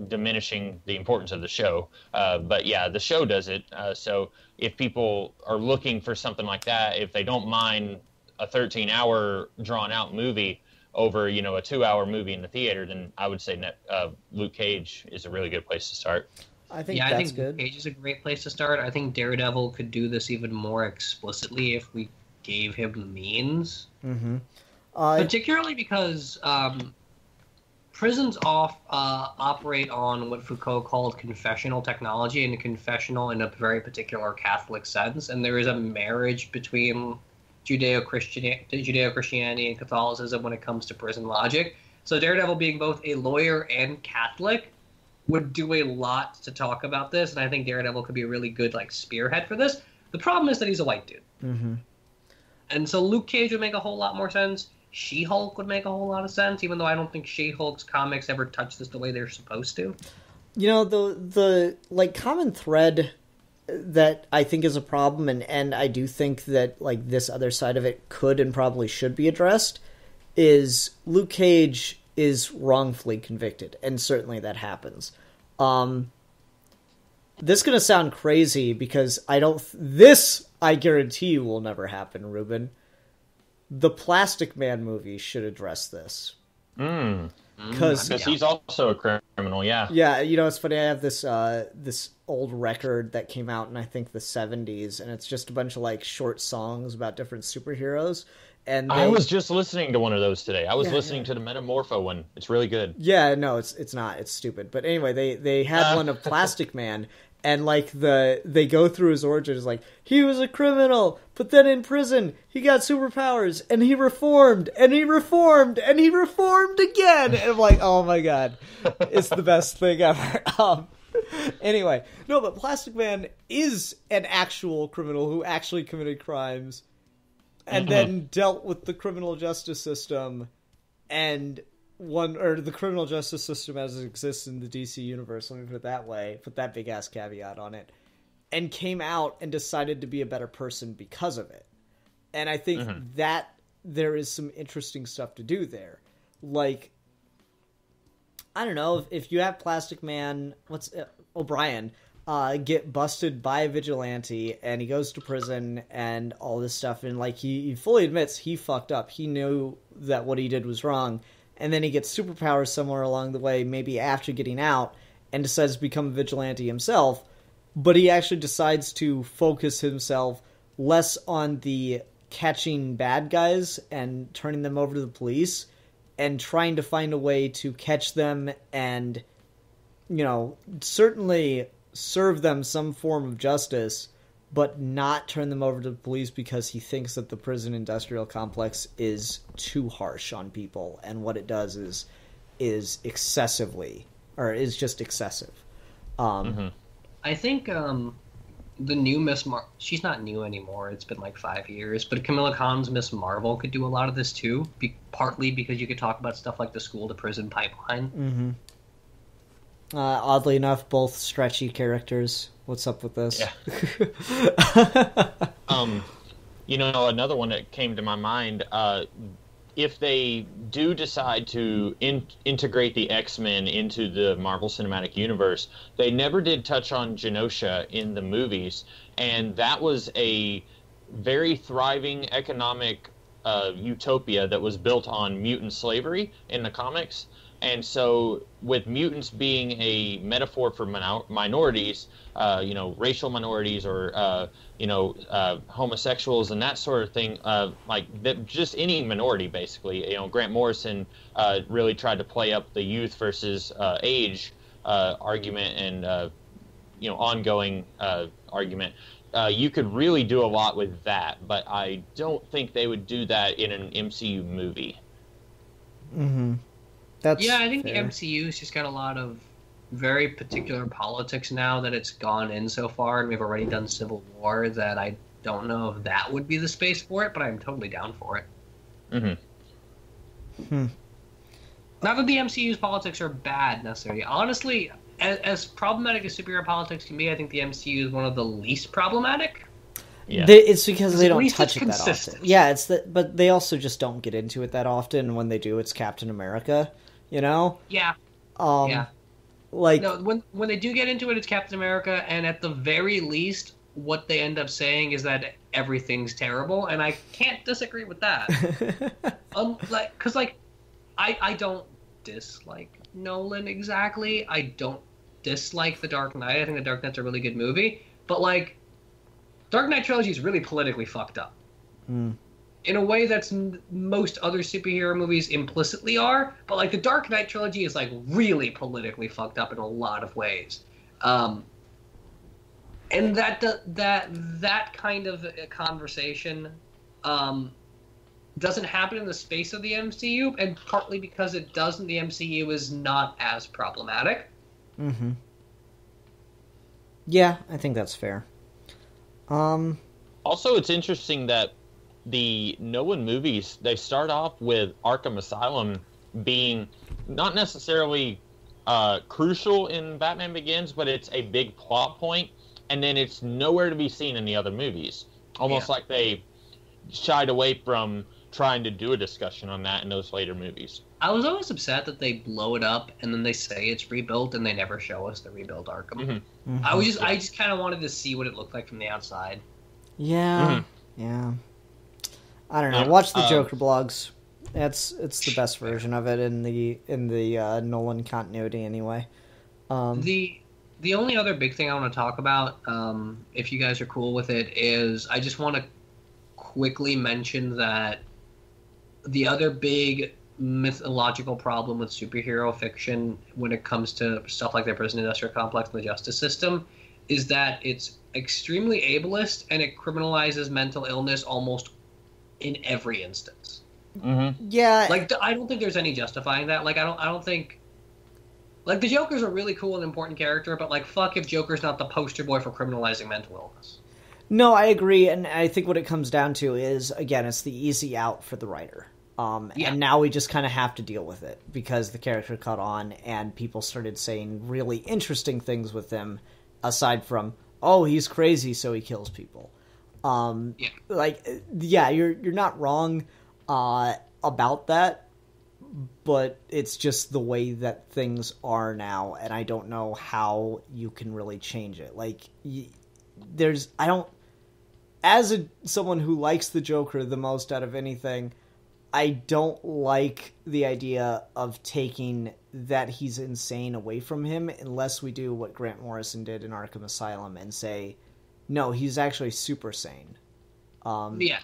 diminishing the importance of the show, but yeah, the show does it. So if people are looking for something like that, if they don't mind a 13-hour drawn-out movie over a 2-hour movie in the theater, then I would say Luke Cage is a really good place to start. I think I that's think good. Luke Cage is a great place to start. I think Daredevil could do this even more explicitly if we gave him the means. Mm-hmm. Particularly because prisons operate on what Foucault called confessional technology, and a confessional in a very particular Catholic sense. And there is a marriage between Judeo-Christianity and Catholicism when it comes to prison logic. So Daredevil, being both a lawyer and Catholic, would do a lot to talk about this, and I think Daredevil could be a really good spearhead for this. The problem is that he's a white dude. Mm-hmm. And so Luke Cage would make a whole lot more sense. She-Hulk would make a whole lot of sense, even though I don't think She-Hulk's comics ever touch this the way they're supposed to. You know, the common thread that I think is a problem, and I do think that this other side of it could and probably should be addressed, is Luke Cage is wrongfully convicted, and certainly that happens. This is going to sound crazy because I guarantee you will never happen, Ruben. The Plastic Man movie should address this. Because he's also a criminal, yeah. Yeah, it's funny, I have this this old record that came out in, I think, the 70s, and it's just a bunch of, short songs about different superheroes. And I was just listening to one of those today. I was listening to the Metamorpho one. It's really good. Yeah, no, it's not. It's stupid. But anyway, they had one of Plastic Man, and they go through his origins. He was a criminal, but then in prison he got superpowers, and he reformed, and he reformed, and he reformed again. And I'm like, oh my god, it's the best thing ever. Anyway, no, but Plastic Man is an actual criminal who actually committed crimes. And then dealt with the criminal justice system, and the criminal justice system as it exists in the DC universe. Let me put it that way. Put that big ass caveat on it, and came out and decided to be a better person because of it. And I think that there is some interesting stuff to do there. I don't know if you have Plastic Man, O'Brien. Get busted by a vigilante, and he goes to prison and all this stuff, and he fully admits he fucked up. He knew that what he did was wrong, and then he gets superpowers somewhere along the way, maybe after getting out, and decides to become a vigilante himself, but he actually decides to focus himself less on the catching bad guys and turning them over to the police, and trying to find a way to catch them and, certainly serve them some form of justice, but not turn them over to the police because he thinks that the prison industrial complex is too harsh on people, and what it does is just excessive. I think the new Miss she's not new anymore, it's been 5 years, but Camilla Khan's Miss Marvel could do a lot of this too, partly because you could talk about stuff like the school to prison pipeline. Oddly enough, both stretchy characters. What's up with this? Yeah. Another one that came to my mind, if they do decide to integrate the X-Men into the Marvel Cinematic Universe, they never did touch on Genosha in the movies, and that was a very thriving economic utopia that was built on mutant slavery in the comics. And so, with mutants being a metaphor for minorities, racial minorities or, homosexuals and that sort of thing, just any minority, basically. Grant Morrison really tried to play up the youth versus age argument and, ongoing argument. You could really do a lot with that, but I don't think they would do that in an MCU movie. Mm-hmm. I think fair. The MCU's just got a lot of very particular politics now that it's gone in so far, and we've already done Civil War, that I don't know if that would be the space for it, but I'm totally down for it. Not that the MCU's politics are bad, necessarily. Honestly, as problematic as superhero politics can be, I think the MCU is one of the least problematic. Yeah. It's because they don't touch it that consistent. often. Yeah, but they also just don't get into it that often. When they do, it's Captain America. Yeah. No, when they do get into it, it's Captain America, and at the very least, what they end up saying is that everything's terrible, and I can't disagree with that. I don't dislike Nolan exactly. I don't dislike The Dark Knight. I think The Dark Knight's a really good movie. But, like, Dark Knight Trilogy is really politically fucked up. In a way that's most other superhero movies implicitly are. But, like, the Dark Knight Trilogy is, like, really politically fucked up in a lot of ways. And that kind of conversation doesn't happen in the space of the MCU, and partly because it doesn't, the MCU is not as problematic. Mm-hmm. Yeah, I think that's fair. Also, it's interesting that the Nolan movies, they start off with Arkham Asylum being not necessarily crucial in Batman Begins, but it's a big plot point, and then it's nowhere to be seen in the other movies. Almost like they shied away from trying to do a discussion on that in those later movies. I was always upset that they blow it up and then they say it's rebuilt and they never show us the rebuilt Arkham. Mm-hmm. Mm-hmm. I just kind of wanted to see what it looked like from the outside. Yeah, yeah. I don't know. Watch the Joker blogs. It's the best version of it in the Nolan continuity anyway. The only other big thing I want to talk about, if you guys are cool with it, is I just want to quickly mention that the other big mythological problem with superhero fiction when it comes to stuff like the prison industrial complex and the justice system is that it's extremely ableist and it criminalizes mental illness almost in every instance. Mm-hmm. Yeah, like I don't think there's any justifying that. Like I don't think, like, the Joker's a really cool and important character, but like fuck if Joker's not the poster boy for criminalizing mental illness. No, I agree, and I think what it comes down to is, again, it's the easy out for the writer. And now we just kind of have to deal with it because the character caught on and people started saying really interesting things with him, aside from, oh, he's crazy, so he kills people. You're not wrong about that, but it's just the way that things are now, and I don't know how you can really change it. Like, someone who likes the Joker the most out of anything, I don't like the idea of taking that he's insane away from him unless we do what Grant Morrison did in Arkham Asylum and say, no, he's actually super sane. The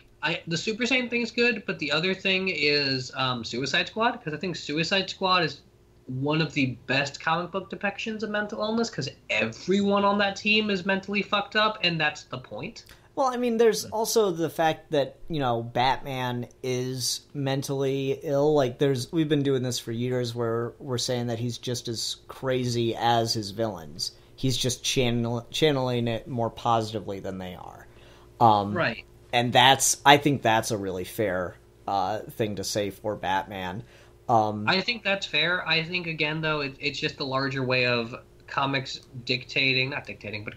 super sane thing is good, but the other thing is Suicide Squad, because I think Suicide Squad is one of the best comic book depictions of mental illness because everyone on that team is mentally fucked up, and that's the point. Well, I mean, there's also the fact that, Batman is mentally ill. Like, we've been doing this for years where we're saying that he's just as crazy as his villains. He's just channeling it more positively than they are. Right. And I think that's a really fair thing to say for Batman. I think that's fair. I think, again, though, it's just the larger way of comics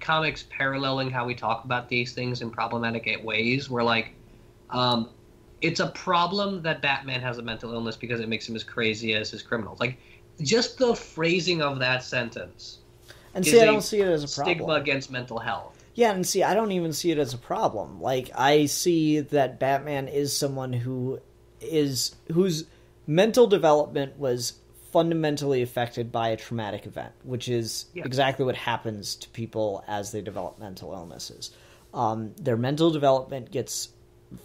comics paralleling how we talk about these things in problematic ways, where, like, it's a problem that Batman has a mental illness because it makes him as crazy as his criminals. Like, just the phrasing of that sentence. And see, I don't see it as a problem. Stigma against mental health. Yeah, and see, I don't even see it as a problem. Like, I see that Batman is someone whose mental development was fundamentally affected by a traumatic event, which is exactly what happens to people as they develop mental illnesses. Their mental development gets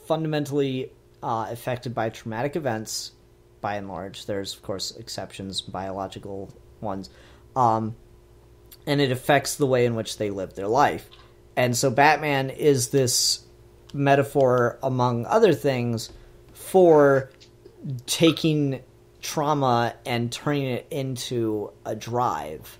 fundamentally affected by traumatic events, by and large. There's, of course, exceptions, biological ones. And it affects the way in which they live their life. And so Batman is this metaphor, among other things, for taking trauma and turning it into a drive.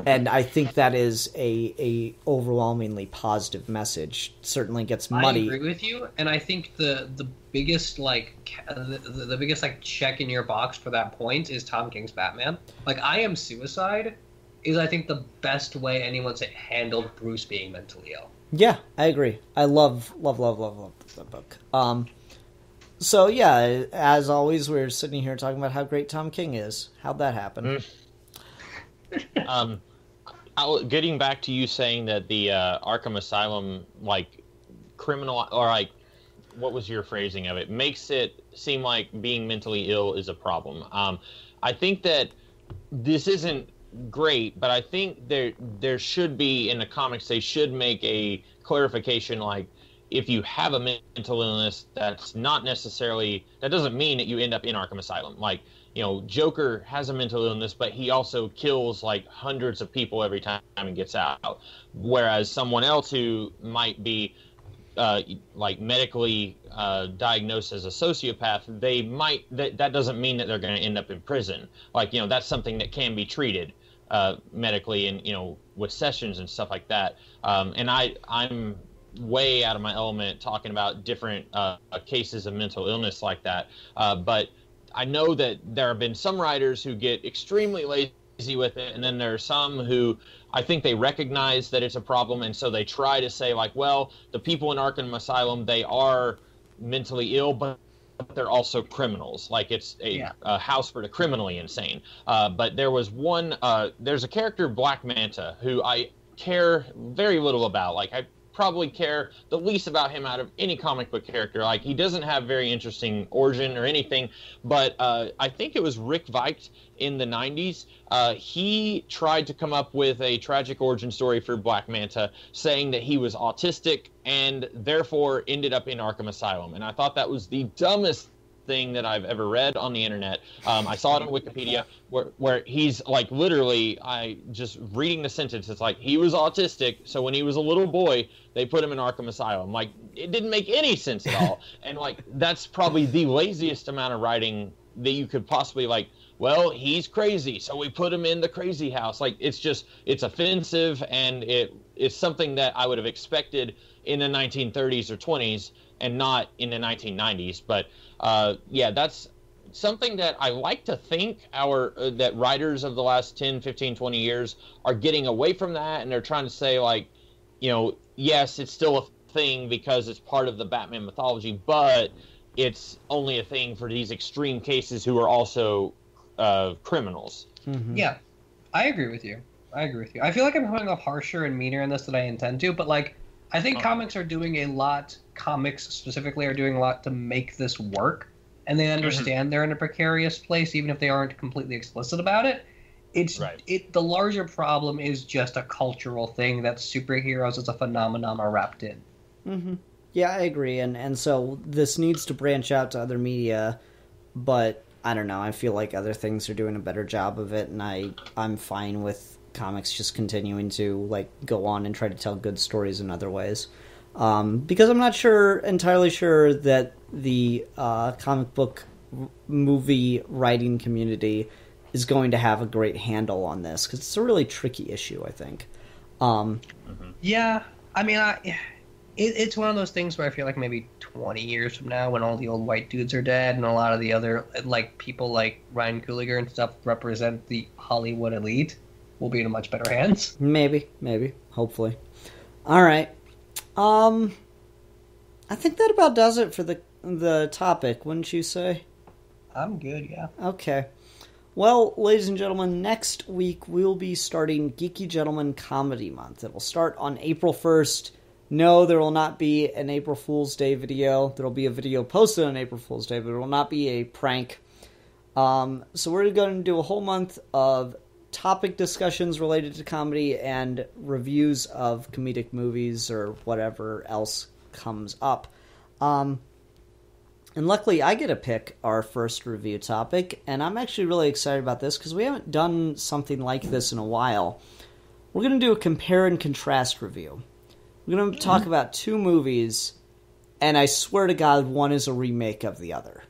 And I think that is a overwhelmingly positive message. Certainly gets muddy. I agree with you, and I think the biggest the biggest check in your box for that point is Tom King's Batman. Like, I Am Suicide is, I think, the best way anyone's handled Bruce being mentally ill. Yeah, I agree. I love that book. So, yeah, as always, we're sitting here talking about how great Tom King is. How'd that happen? Getting back to you saying that the Arkham Asylum, criminal, or what was your phrasing of it, makes it seem like being mentally ill is a problem. I think that this isn't great, but I think there should be, in the comics, they should make a clarification, like, if you have a mental illness, that's not necessarily, that doesn't mean that you end up in Arkham Asylum. Like, you know, Joker has a mental illness, but he also kills like hundreds of people every time he gets out. Whereas someone else who might be like medically diagnosed as a sociopath, they might, that doesn't mean that they're going to end up in prison. Like, you know, that's something that can be treated medically, and, you know, with sessions and stuff like that. And I'm way out of my element talking about different cases of mental illness like that. But I know that there have been some writers who get extremely lazy with it, and then there are some who I think they recognize that it's a problem, and so they try to say, like, well, the people in Arkham Asylum, they are mentally ill, but they're also criminals. Like, it's a house for the criminally insane. But there was there's a character, Black Manta, who I care very little about. Like, I probably care the least about him out of any comic book character. Like, he doesn't have very interesting origin or anything, but I think it was Rick Veitch in the 90s. He tried to come up with a tragic origin story for Black Manta, saying that he was autistic and therefore ended up in Arkham Asylum. And I thought that was the dumbest thing that I've ever read on the internet. I saw it on Wikipedia where he's like, literally, I just reading the sentence, it's like, he was autistic, so when he was a little boy, they put him in Arkham Asylum. Like, it didn't make any sense at all. And like, that's probably the laziest amount of writing that you could possibly, like, well, he's crazy, so we put him in the crazy house. Like, it's offensive, and it's something that I would have expected in the 1930s or 20s and not in the 1990s. But yeah, that's something that I like to think that writers of the last 10, 15, 20 years are getting away from that, and they're trying to say, like, you know, yes, it's still a thing because it's part of the Batman mythology, but it's only a thing for these extreme cases who are also criminals. Mm-hmm. Yeah, I agree with you. I feel like I'm coming off harsher and meaner in this than I intend to, but like, I think comics specifically are doing a lot to make this work, and they understand they're in a precarious place, even if they aren't completely explicit about it. The larger problem is just a cultural thing that superheroes as a phenomenon are wrapped in. Mm-hmm. Yeah, I agree, and so this needs to branch out to other media, but I don't know, I feel like other things are doing a better job of it, and I'm fine with comics just continuing to, like, go on and try to tell good stories in other ways. Because I'm not entirely sure that the comic book movie writing community is going to have a great handle on this, because it's a really tricky issue, I think. Yeah, I mean, it's one of those things where I feel like maybe 20 years from now, when all the old white dudes are dead and a lot of the other, like, people like Ryan Coogler and stuff represent the Hollywood elite, we'll be in much better hands. Maybe, hopefully. All right. I think that about does it for the topic, wouldn't you say? I'm good, yeah. Okay. Well, ladies and gentlemen, next week we'll be starting Geeky Gentleman Comedy Month. It will start on April 1st. No, there will not be an April Fool's Day video. There will be a video posted on April Fool's Day, but it will not be a prank. So we're going to do a whole month of topic discussions related to comedy and reviews of comedic movies or whatever else comes up. And luckily, I get to pick our first review topic, and I'm actually really excited about this because we haven't done something like this in a while. We're going to do a compare and contrast review. We're going to talk about two movies, and I swear to God, one is a remake of the other.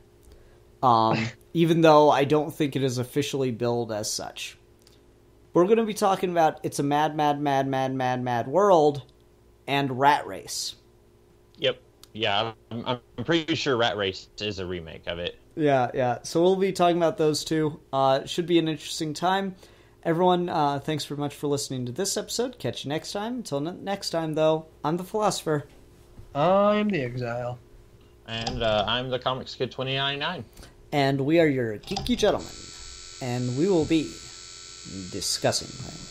Even though I don't think it is officially billed as such. We're going to be talking about It's a Mad, Mad, Mad, Mad, Mad, Mad World and Rat Race. Yep. Yeah, I'm pretty sure Rat Race is a remake of it. Yeah. So we'll be talking about those two. It should be an interesting time. Everyone, thanks very much for listening to this episode. Catch you next time. Until next time, though, I'm the Philosopher. I'm the Exile. And I'm the Comics Kid 2099. And we are your Geeky Gentlemen. And we will be discussing things.